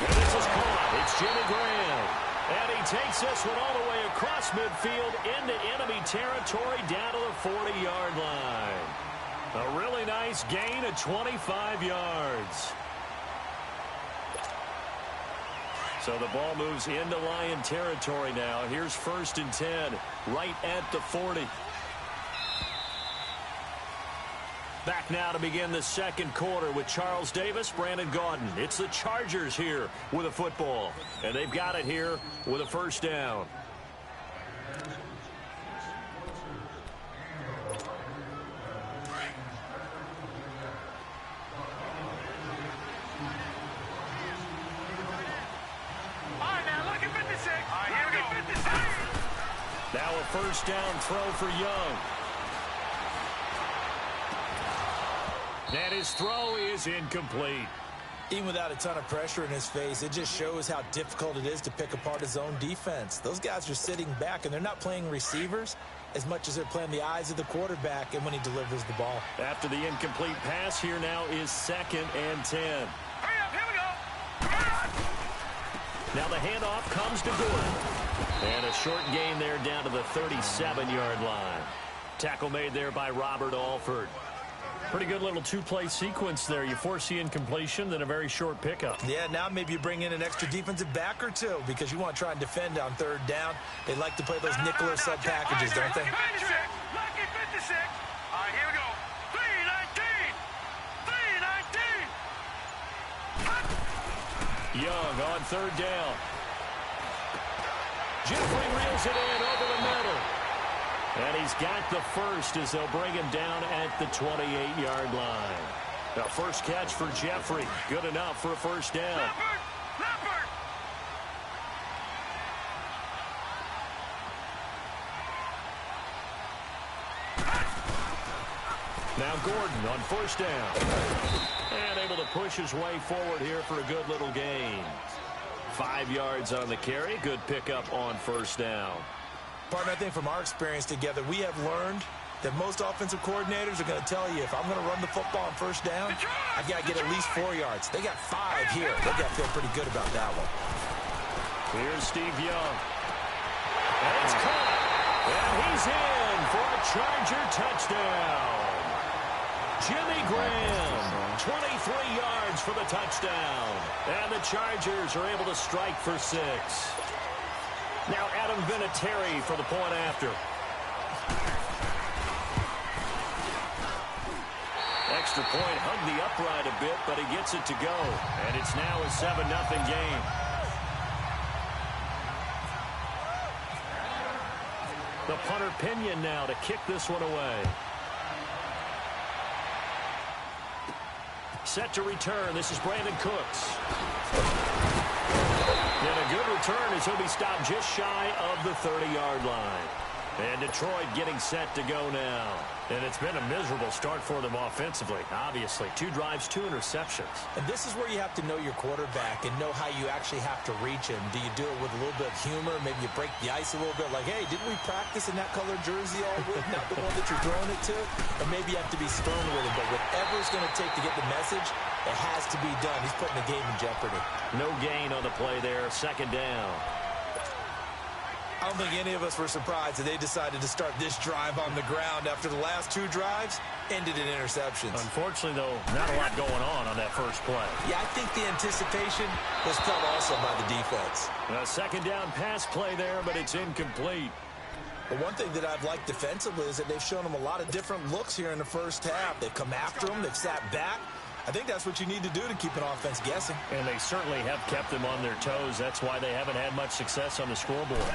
And this is caught. It's Jimmy Graham. And he takes this one all the way across midfield into enemy territory down to the 40-yard line. A really nice gain of 25 yards. So the ball moves into Lion territory now. Here's 1st and 10, right at the 40. Back now to begin the second quarter with Charles Davis, Brandon Gaudin. It's the Chargers here with a football. And they've got it here with a 1st down. All right, now, lucky 56. All right, here we go. 56. Now a 1st down throw for Young. And his throw is incomplete. Even without a ton of pressure in his face, it just shows how difficult it is to pick apart his own defense. Those guys are sitting back, and they're not playing receivers as much as they're playing the eyes of the quarterback and when he delivers the ball. After the incomplete pass, here now is 2nd and 10. Hurry up. Here we go. Now the handoff comes to Gordon. And a short gain there down to the 37-yard line. Tackle made there by Robert Alford. Pretty good little 2-play sequence there. You force the incompletion, then a very short pickup. Yeah, now maybe you bring in an extra defensive back or two because you want to try and defend on 3rd down. They like to play those nickel or sub packages, don't they? Lucky 56. Lucky 56. All right, here we go. 319. 319. Young on 3rd down. Jeffrey reels it in over the middle. And he's got the 1st as they'll bring him down at the 28-yard line. The first catch for Jeffrey. Good enough for a 1st down. Leopard. Leopard. Now Gordon on 1st down. And able to push his way forward here for a good little gain. 5 yards on the carry. Good pickup on 1st down. Partner, I think from our experience together, we have learned that most offensive coordinators are going to tell you, if I'm going to run the football on 1st down, I've got to get at least 4 yards. They got 5 here. They got to feel pretty good about that one. Here's Steve Young. And it's caught. And he's in for a Charger touchdown. Jimmy Graham, 23 yards for the touchdown. And the Chargers are able to strike for 6. Now Adam Vinatieri for the point after. Extra point hugged the upright a bit, but he gets it to go. And it's now a 7-0 game. The punter Pinion now to kick this one away. Set to return. This is Brandon Cooks. And a good return as he'll be stopped just shy of the 30-yard line. And Detroit getting set to go now. And it's been a miserable start for them offensively. Obviously, 2 drives, 2 interceptions. And this is where you have to know your quarterback and know how you actually have to reach him. Do you do it with a little bit of humor? Maybe you break the ice a little bit like, hey, didn't we practice in that color jersey all week? Not the one that you're throwing it to? Or maybe you have to be stern with him. But whatever it's going to take to get the message, it has to be done. He's putting the game in jeopardy. No gain on the play there. 2nd down. I don't think any of us were surprised that they decided to start this drive on the ground after the last 2 drives ended in interceptions. Unfortunately, though, not a lot going on that first play. Yeah, I think the anticipation was felt also by the defense. A 2nd down pass play there, but it's incomplete. But one thing that I've liked defensively is that they've shown them a lot of different looks here in the first half. They've come after them. They've sat back. I think that's what you need to do to keep an offense guessing. And they certainly have kept them on their toes. That's why they haven't had much success on the scoreboard.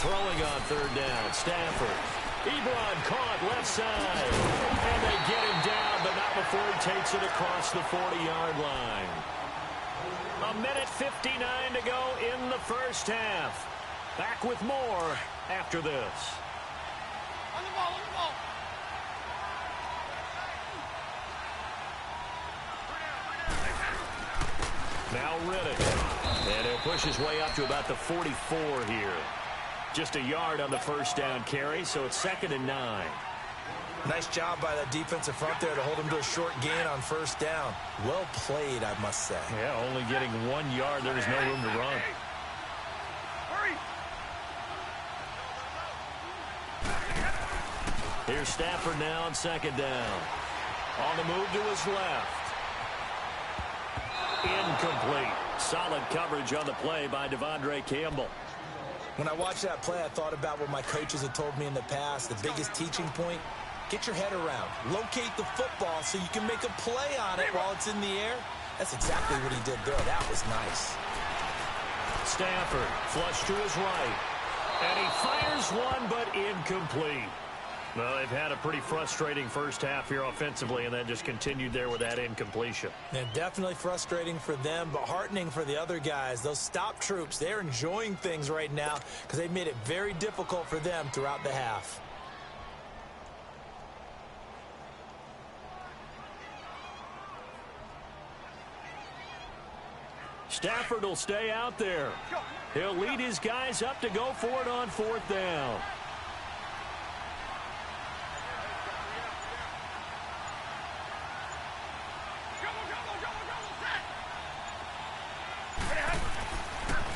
Throwing on 3rd down, Stafford. Ebron caught left side. And they get him down, but not before he takes it across the 40-yard line. 1:59 to go in the first half. Back with more after this. On the ball, on the ball. Now Riddick. And he'll push his way up to about the 44 here. Just a yard on the first down carry, so it's 2nd and 9. Nice job by that defensive front there to hold him to a short gain on first down. Well played, I must say. Yeah, only getting 1 yard. There was no room to run. Hurry. Here's Stafford now on 2nd down. On the move to his left. Incomplete. Solid coverage on the play by Devondre Campbell. When I watched that play, I thought about what my coaches had told me in the past. The biggest teaching point, get your head around. Locate the football so you can make a play on it while it's in the air. That's exactly what he did there. That was nice. Stafford flush to his right. And he fires one, but incomplete. Well, they've had a pretty frustrating first half here offensively, and then just continued there with that incompletion. And definitely frustrating for them, but heartening for the other guys. Those stop troops, they're enjoying things right now because they've made it very difficult for them throughout the half. Stafford will stay out there. He'll lead his guys up to go for it on 4th down.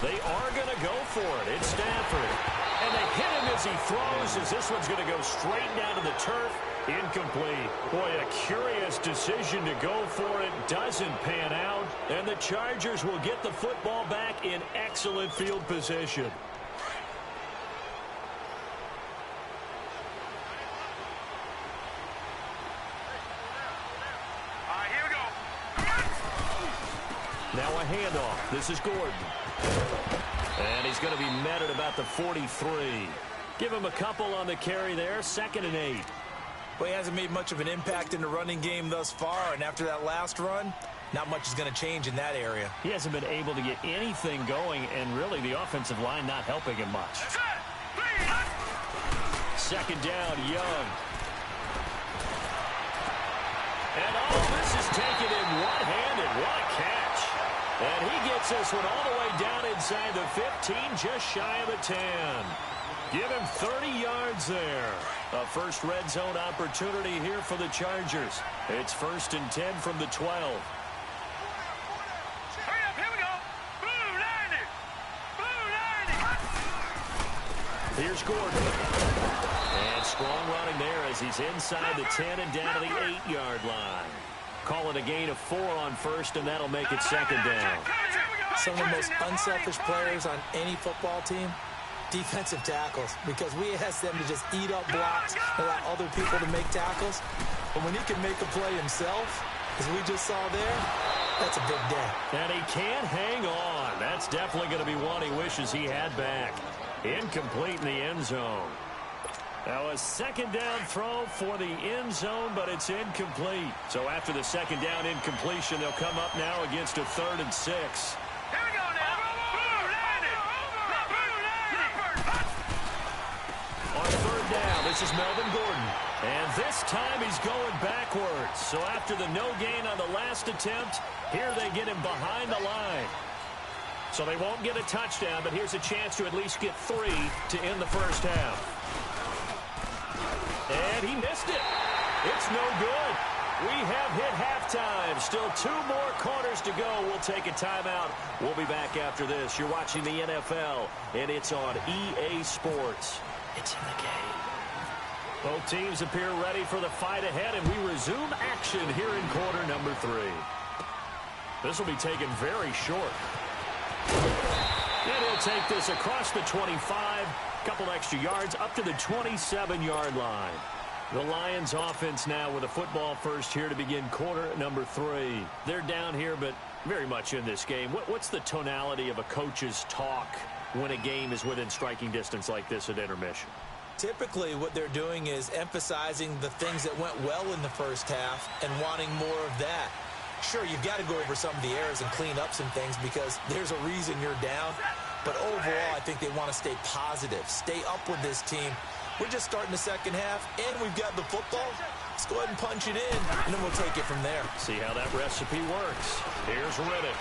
They are going to go for it. It's Stafford. And they hit him as he throws, as this one's going to go straight down to the turf. Incomplete. Boy, a curious decision to go for it. Doesn't pan out. And the Chargers will get the football back in excellent field position. All right, here we go. Now a handoff. This is Gordon. And he's going to be met at about the 43. Give him a couple on the carry there. 2nd and 8. Well, he hasn't made much of an impact in the running game thus far, and after that last run, not much is going to change in that area. He hasn't been able to get anything going, and really the offensive line not helping him much. 2nd down, Young. And all this is taken in one-handed. What a catch. And he gets this one all the way down inside the 15, just shy of the 10. Give him 30 yards there. A first red zone opportunity here for the Chargers. It's 1st and 10 from the 12. Hurry up, here we go. Blue 90. Blue 90. Here's Gordon. And strong running there as he's inside the 10 and down to the 8-yard line. Call it a gain of 4 on first, and that'll make it second down. Some of the most unselfish players on any football team, defensive tackles, because we ask them to just eat up blocks and allow other people to make tackles. But when he can make a play himself, as we just saw there, that's a big day. And he can't hang on. That's definitely going to be one he wishes he had back. Incomplete in the end zone. Now a second down throw for the end zone, but it's incomplete. So after the second down incompletion, they'll come up now against a 3rd and 6. Here we go now. On 3rd down, this is Melvin Gordon. And this time he's going backwards. So after the no gain on the last attempt, here they get him behind the line. So they won't get a touchdown, but here's a chance to at least get 3 to end the first half. And he missed it. It's no good. We have hit halftime. Still 2 more quarters to go. We'll take a timeout. We'll be back after this. You're watching the NFL, and it's on EA Sports. It's in the game. Both teams appear ready for the fight ahead, and we resume action here in quarter number 3. This will be taken very short. And he'll take this across the 25. Couple extra yards up to the 27-yard line. The Lions offense now with a football first here to begin quarter number 3. They're down here, but very much in this game. What's the tonality of a coach's talk when a game is within striking distance like this at intermission? Typically, what they're doing is emphasizing the things that went well in the first half and wanting more of that. Sure, you've got to go over some of the errors and clean up some things because there's a reason you're down. But overall, I think they want to stay positive, stay up with this team. We're just starting the second half, and we've got the football. Let's go ahead and punch it in, and then we'll take it from there. See how that recipe works. Here's Riddick.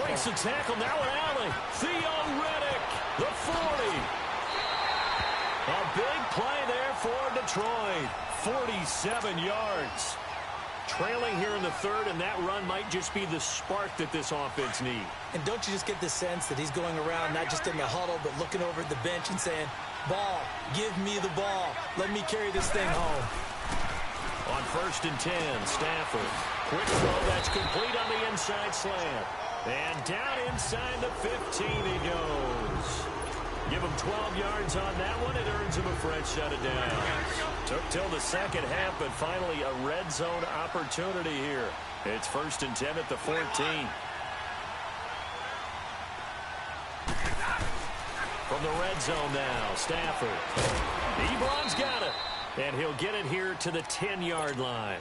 Breaks the tackle, now an alley. Theo Riddick, the 40. A big play there for Detroit. 47 yards. Trailing here in the 3rd, and that run might just be the spark that this offense needs. And don't you just get the sense that he's going around not just in the huddle, but looking over at the bench and saying, ball, give me the ball. Let me carry this thing home. On 1st and 10, Stafford. Quick throw that's complete on the inside slant. And down inside the 15 he goes. Give him 12 yards on that one. It earns him a fresh set of downs. Took till the second half, but finally a red zone opportunity here. It's 1st and 10 at the 14. From the red zone now, Stafford. Ebron's got it. And he'll get it here to the 10-yard line.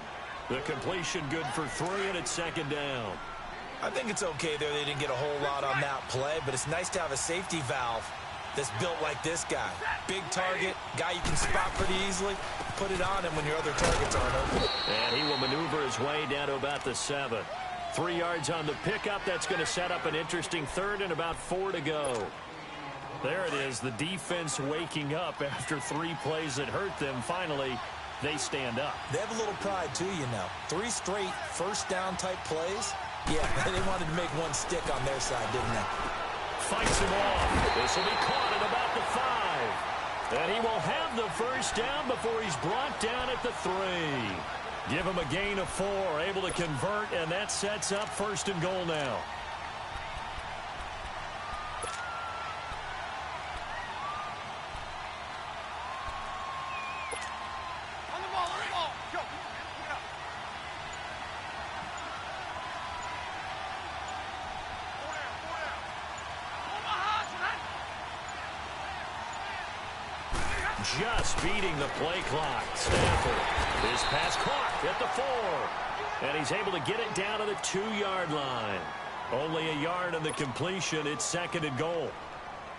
The completion good for 3, and it's 2nd down. I think it's okay there. They didn't get a whole lot on that play, but it's nice to have a safety valve that's built like this guy. Big target, guy you can spot pretty easily. Put it on him when your other targets aren't open. And he will maneuver his way down to about the 7. 3 yards on the pickup. That's going to set up an interesting 3rd and about 4 to go. There it is, the defense waking up after 3 plays that hurt them. Finally, they stand up. They have a little pride, too, you know. 3 straight first down type plays. Yeah, they wanted to make one stick on their side, didn't they? Fights him off. This will be caught at about the 5. And he will have the first down before he's brought down at the 3. Give him a gain of 4, able to convert, and that sets up 1st and goal now. Just beating the play clock. Stafford. His pass caught at the 4. And he's able to get it down to the 2-yard line. Only a yard on the completion. It's 2nd and goal.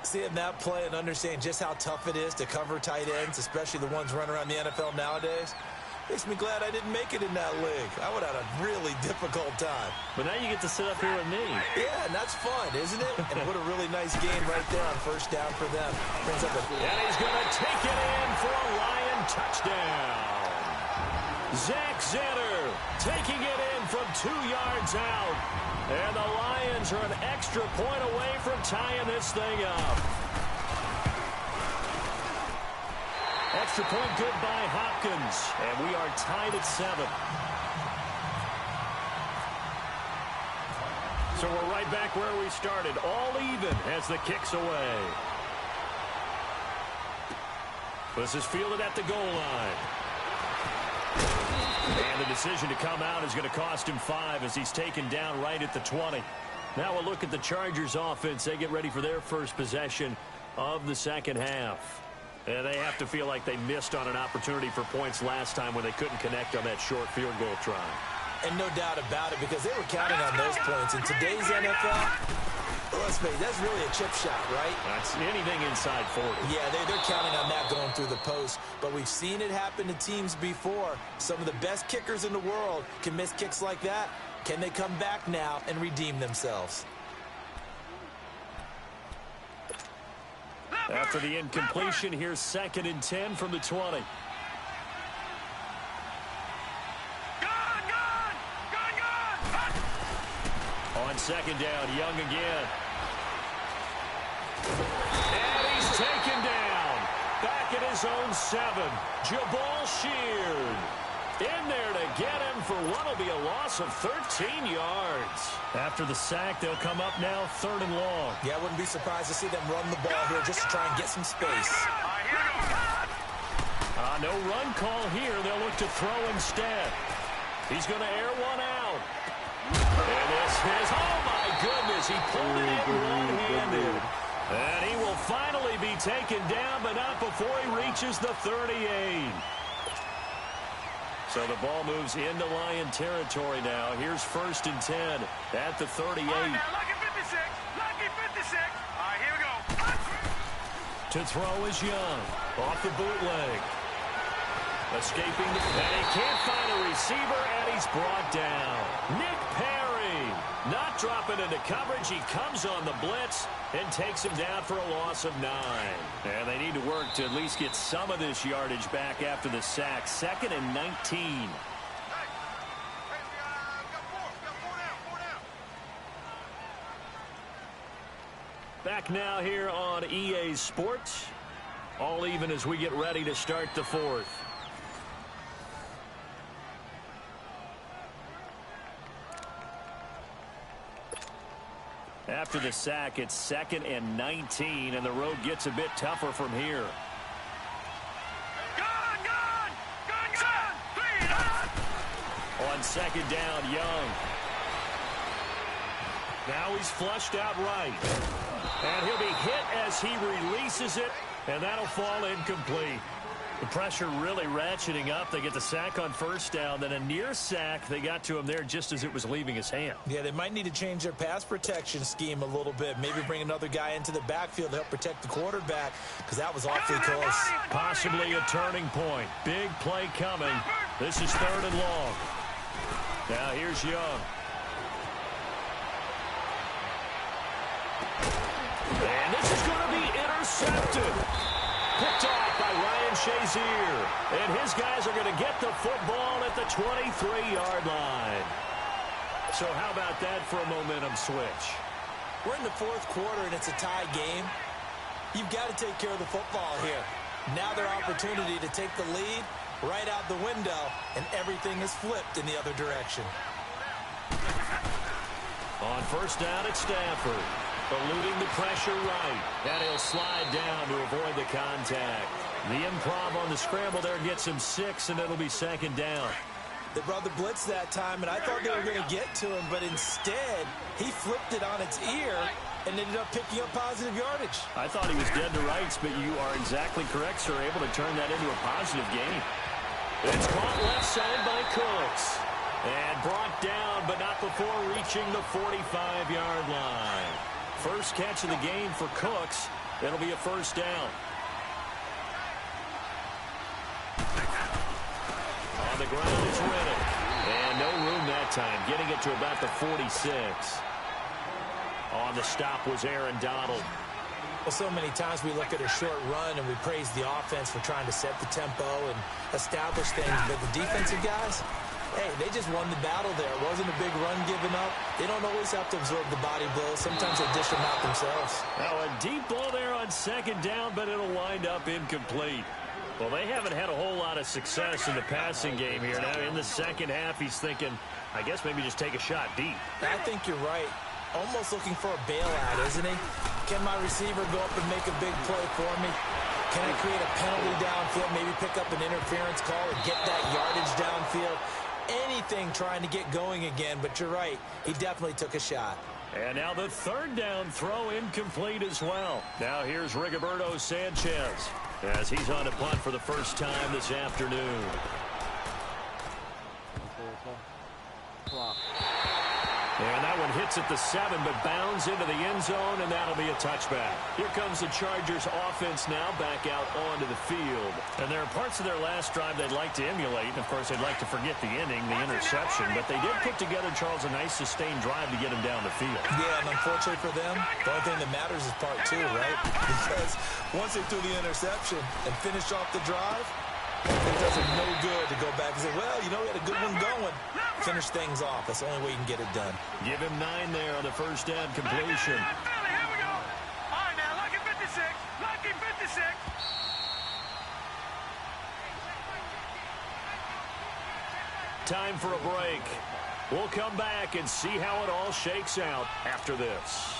Seeing that play and understanding just how tough it is to cover tight ends, especially the ones running around the NFL nowadays, makes me glad I didn't make it in that league. I would have had a really difficult time. But now you get to sit up here with me. Yeah, and that's fun, isn't it? And what a really nice game right there on 1st down for them. Brings up and he's going to take it in for a Lion touchdown. Zach Zenner taking it in from 2 yards out. And the Lions are an extra point away from tying this thing up. Extra point good by Hopkins. And we are tied at 7. So we're right back where we started. All even as the kick's away. This is fielded at the goal line. And the decision to come out is going to cost him 5 as he's taken down right at the 20. Now we'll look at the Chargers offense. They get ready for their first possession of the second half. And they have to feel like they missed on an opportunity for points last time when they couldn't connect on that short field goal try. And no doubt about it, because they were counting on those points. In today's NFL, let's face it, that's really a chip shot, right? That's anything inside 40. Yeah, they're counting on that going through the post. But we've seen it happen to teams before. Some of the best kickers in the world can miss kicks like that. Can they come back now and redeem themselves? After the incompletion, here's 2nd and 10 from the 20. On 2nd down, Young again. And he's taken down. Back at his own 7. Jabal Sheard in there to get him for what will be a loss of 13 yards. After the sack, they'll come up now 3rd and long. Yeah, I wouldn't be surprised to see them run the ball here just to try and get some space. No run call here. They'll look to throw instead. He's going to air one out. And this is, oh my goodness, he pulled it in one-handed. And he will finally be taken down, but not before he reaches the 38. So the ball moves into Lion territory now. Here's 1st and 10 at the 38. Lucky 56. Lucky 56. All right, here we go. To throw is Young. Off the bootleg. Escaping. And he can't find a receiver, and he's brought down. Nick Perry not dropping into coverage. He comes on the blitz and takes him down for a loss of 9. And they need to work to at least get some of this yardage back after the sack. 2nd and 19. Back now here on EA Sports. All even as we get ready to start the 4th. After the sack, it's 2nd and 19, and the road gets a bit tougher from here. On 2nd down, Young. Now he's flushed out right. And he'll be hit as he releases it, and that'll fall incomplete. The pressure really ratcheting up. They get the sack on 1st down, then a near sack. They got to him there just as it was leaving his hand. Yeah, they might need to change their pass protection scheme a little bit. Maybe bring another guy into the backfield to help protect the quarterback, because that was awfully close. Possibly a turning point. Big play coming. This is 3rd and long. Now here's Young. And this is going to be intercepted. Picked off by Ryan Shazier. And his guys are going to get the football at the 23-yard line. So how about that for a momentum switch? We're in the 4th quarter, and it's a tie game. You've got to take care of the football here. Now their opportunity to take the lead right out the window, and everything is flipped in the other direction. On 1st down at Stafford. Eluding the pressure right. And he'll slide down to avoid the contact. The improv on the scramble there gets him 6, and it'll be 2nd down. They brought the blitz that time, and I thought they were going to get to him, but instead, he flipped it on its ear and ended up picking up positive yardage. I thought he was dead to rights, but you are exactly correct, sir. Able to turn that into a positive gain. It's caught left side by Cooks. And brought down, but not before reaching the 45-yard line. First catch of the game for Cooks. It'll be a 1st down. On the ground is Riddick. And no room that time, getting it to about the 46. On the stop was Aaron Donald. Well, so many times we look at a short run and we praise the offense for trying to set the tempo and establish things. But the defensive guys, hey, they just won the battle there. It wasn't a big run given up. They don't always have to absorb the body blows. Sometimes they dish them out themselves. Now a deep ball there on 2nd down, but it'll wind up incomplete. Well, they haven't had a whole lot of success in the passing game here. Now, in the second half, he's thinking, I guess maybe just take a shot deep. I think you're right. Almost looking for a bailout, isn't he? Can my receiver go up and make a big play for me? Can I create a penalty downfield, maybe pick up an interference call and get that yardage downfield? Anything trying to get going again, but you're right. He definitely took a shot. And now the third down throw incomplete as well. Now here's Rigoberto Sanchez as he's on a punt for the first time this afternoon. And that one hits at the 7, but bounds into the end zone, and that'll be a touchback. Here comes the Chargers offense now back out onto the field. And there are parts of their last drive they'd like to emulate. And, of course, they'd like to forget the inning, the interception. But they did put together, Charles, a nice sustained drive to get him down the field. Yeah, and unfortunately for them, the only thing that matters is part 2, right? Because once they threw the interception and finished off the drive, it does them no good to go back and say, well, you know, we had a good one going. Finish things off. That's the only way you can get it done. Give him 9 there on the first down completion. Here we go. All right, now, lucky 56. Lucky 56. Time for a break. We'll come back and see how it all shakes out after this.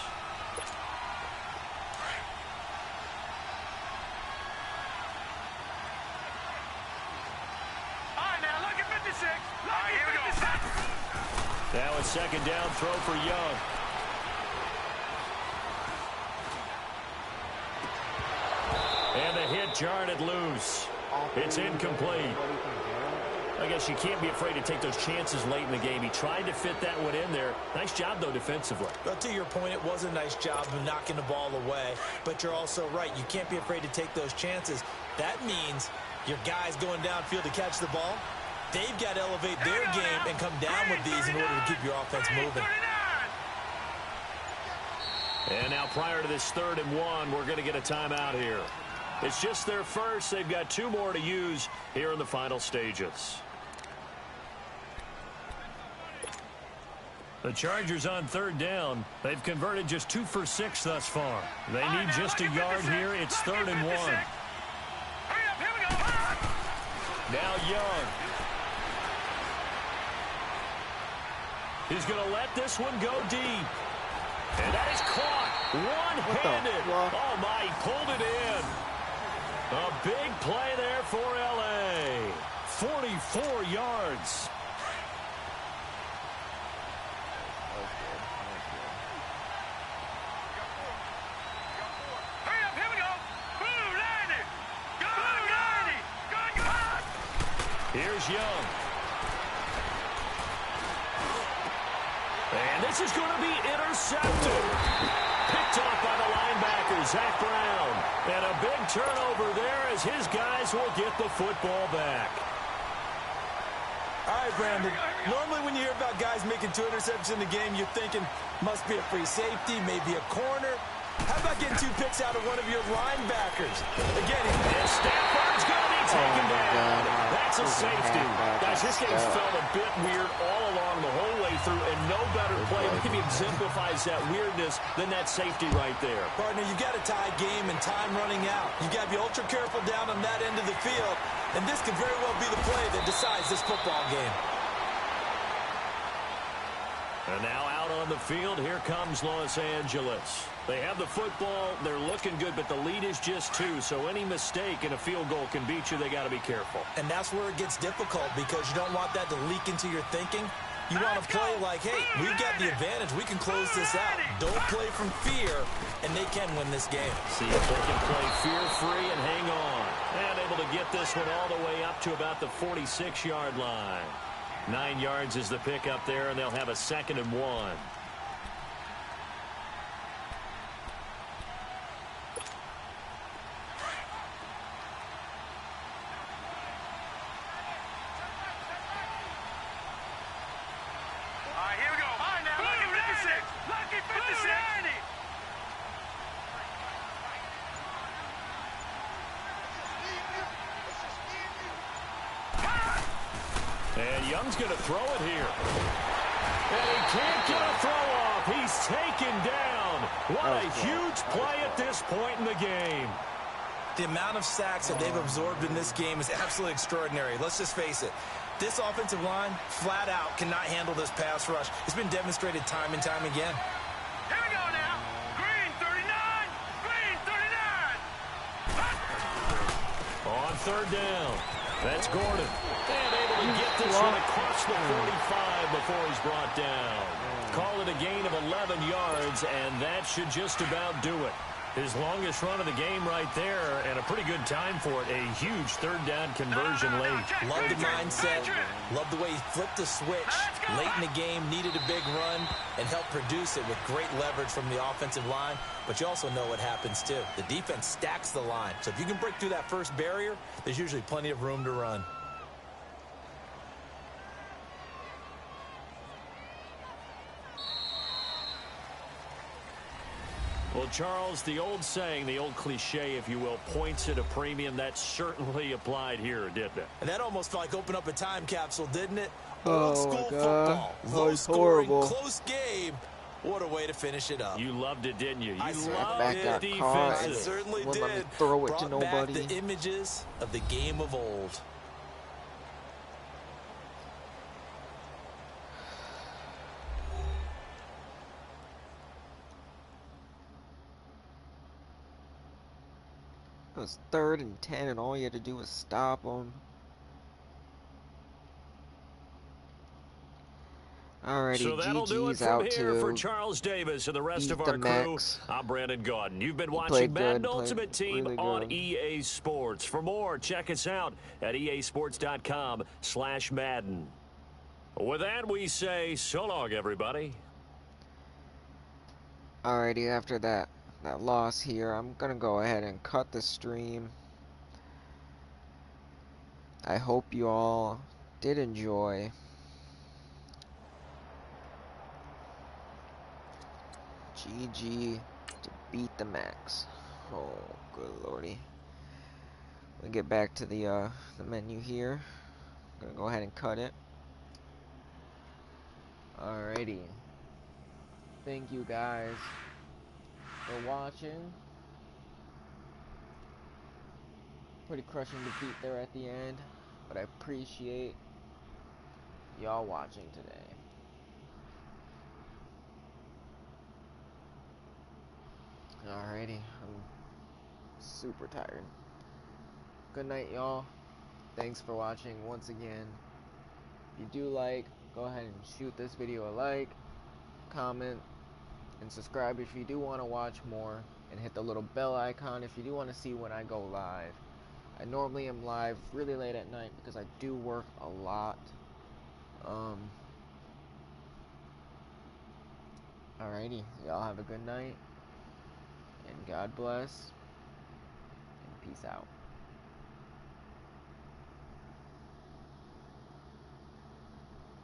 Now a second down throw for Young. And the hit jarred it loose. It's incomplete. I guess you can't be afraid to take those chances late in the game. He tried to fit that one in there. Nice job, though, defensively. But to your point, it was a nice job of knocking the ball away. But you're also right. You can't be afraid to take those chances. That means your guys going downfield to catch the ball, they've got to elevate their game and come down with these in order to keep your offense moving. And now prior to this 3rd and 1, we're going to get a timeout here. It's just their first. They've got 2 more to use here in the final stages. The Chargers on 3rd down. They've converted just 2 for 6 thus far. They need just a yard here. It's 3rd and 1. Now Young. He's going to let this one go deep. And that is caught. One-handed. Oh, my, he pulled it in. A big play there for L.A. 44 yards. Hurry up, here we go. Blue, Landy. Go, Landy. Go. Here's Young. And this is going to be intercepted. Picked off by the linebacker, Zach Brown. And a big turnover there as his guys will get the football back. All right, Brandon. Normally when you hear about guys making 2 interceptions in the game, you're thinking must be a free safety, maybe a corner. How about getting 2 picks out of one of your linebackers? Again, and Stafford's going to be taken down. That's a safety. Guys, this game felt a bit weird all along the whole way through, and no better play maybe exemplifies that weirdness than that safety right there. Partner, you got a tie game and time running out. You got to be ultra careful down on that end of the field, and this could very well be the play that decides this football game. And now out on the field, here comes Los Angeles. They have the football, they're looking good, but the lead is just 2, so any mistake in a field goal can beat you. They got to be careful. And that's where it gets difficult because you don't want that to leak into your thinking. You want to play like, hey, we've got the advantage. We can close this out. Don't play from fear, and they can win this game. See if they can play fear-free and hang on. And able to get this one all the way up to about the 46-yard line. 9 yards is the pickup there, and they'll have a 2nd and 1. And Young's going to throw it here. And he can't get a throw off. He's taken down. What a huge play at this point in the game. The amount of sacks that they've absorbed in this game is absolutely extraordinary. Let's just face it. This offensive line, flat out, cannot handle this pass rush. It's been demonstrated time and time again. Here we go now. Green 39. Green 39. On third down. That's Gordon. And able to get this one across the 45 before he's brought down. Call it a gain of 11 yards, and that should just about do it. His longest run of the game right there, and a pretty good time for it. A huge third down conversion late. Love the mindset. Love the way he flipped the switch late in the game, needed a big run, and helped produce it with great leverage from the offensive line. But you also know what happens, too. The defense stacks the line. So if you can break through that first barrier, there's usually plenty of room to run. Well, Charles, the old saying, the old cliche, if you will, points at a premium. That certainly applied here, didn't it? And that almost felt like opened up a time capsule, didn't it? Oh, Old school football. That was Low-scoring, horrible. close game. What a way to finish it up. You loved it, didn't you? You I loved back the got caught. I defensive. certainly Wouldn't let me did. throw it Brought to nobody. back the images of the game of old. It was 3rd and 10, and all you had to do was stop them. Alrighty, So that'll do it GG's from out here for to Charles Davis and the rest beat of the our crew. Max. I'm Brandon Gaudin. You've been watching played Madden good, played Ultimate Team really on good. EA Sports. For more, check us out at easports.com/Madden. With that, we say so long, everybody. Alrighty, after that loss here, I'm gonna go ahead and cut the stream. I hope you all did enjoy. GG to beat the Max. Oh, good lordy. We get back to the menu here. I'm gonna go ahead and cut it. Alrighty. Thank you guys for watching. Pretty crushing defeat there at the end, but I appreciate y'all watching today. Alrighty, I'm super tired. Good night, y'all. Thanks for watching once again. If you do like, go ahead and shoot this video a like, comment, and subscribe if you do want to watch more, and hit the little bell icon if you do want to see when I go live. I normally am live really late at night because I do work a lot. Alrighty, y'all have a good night, and God bless, and peace out.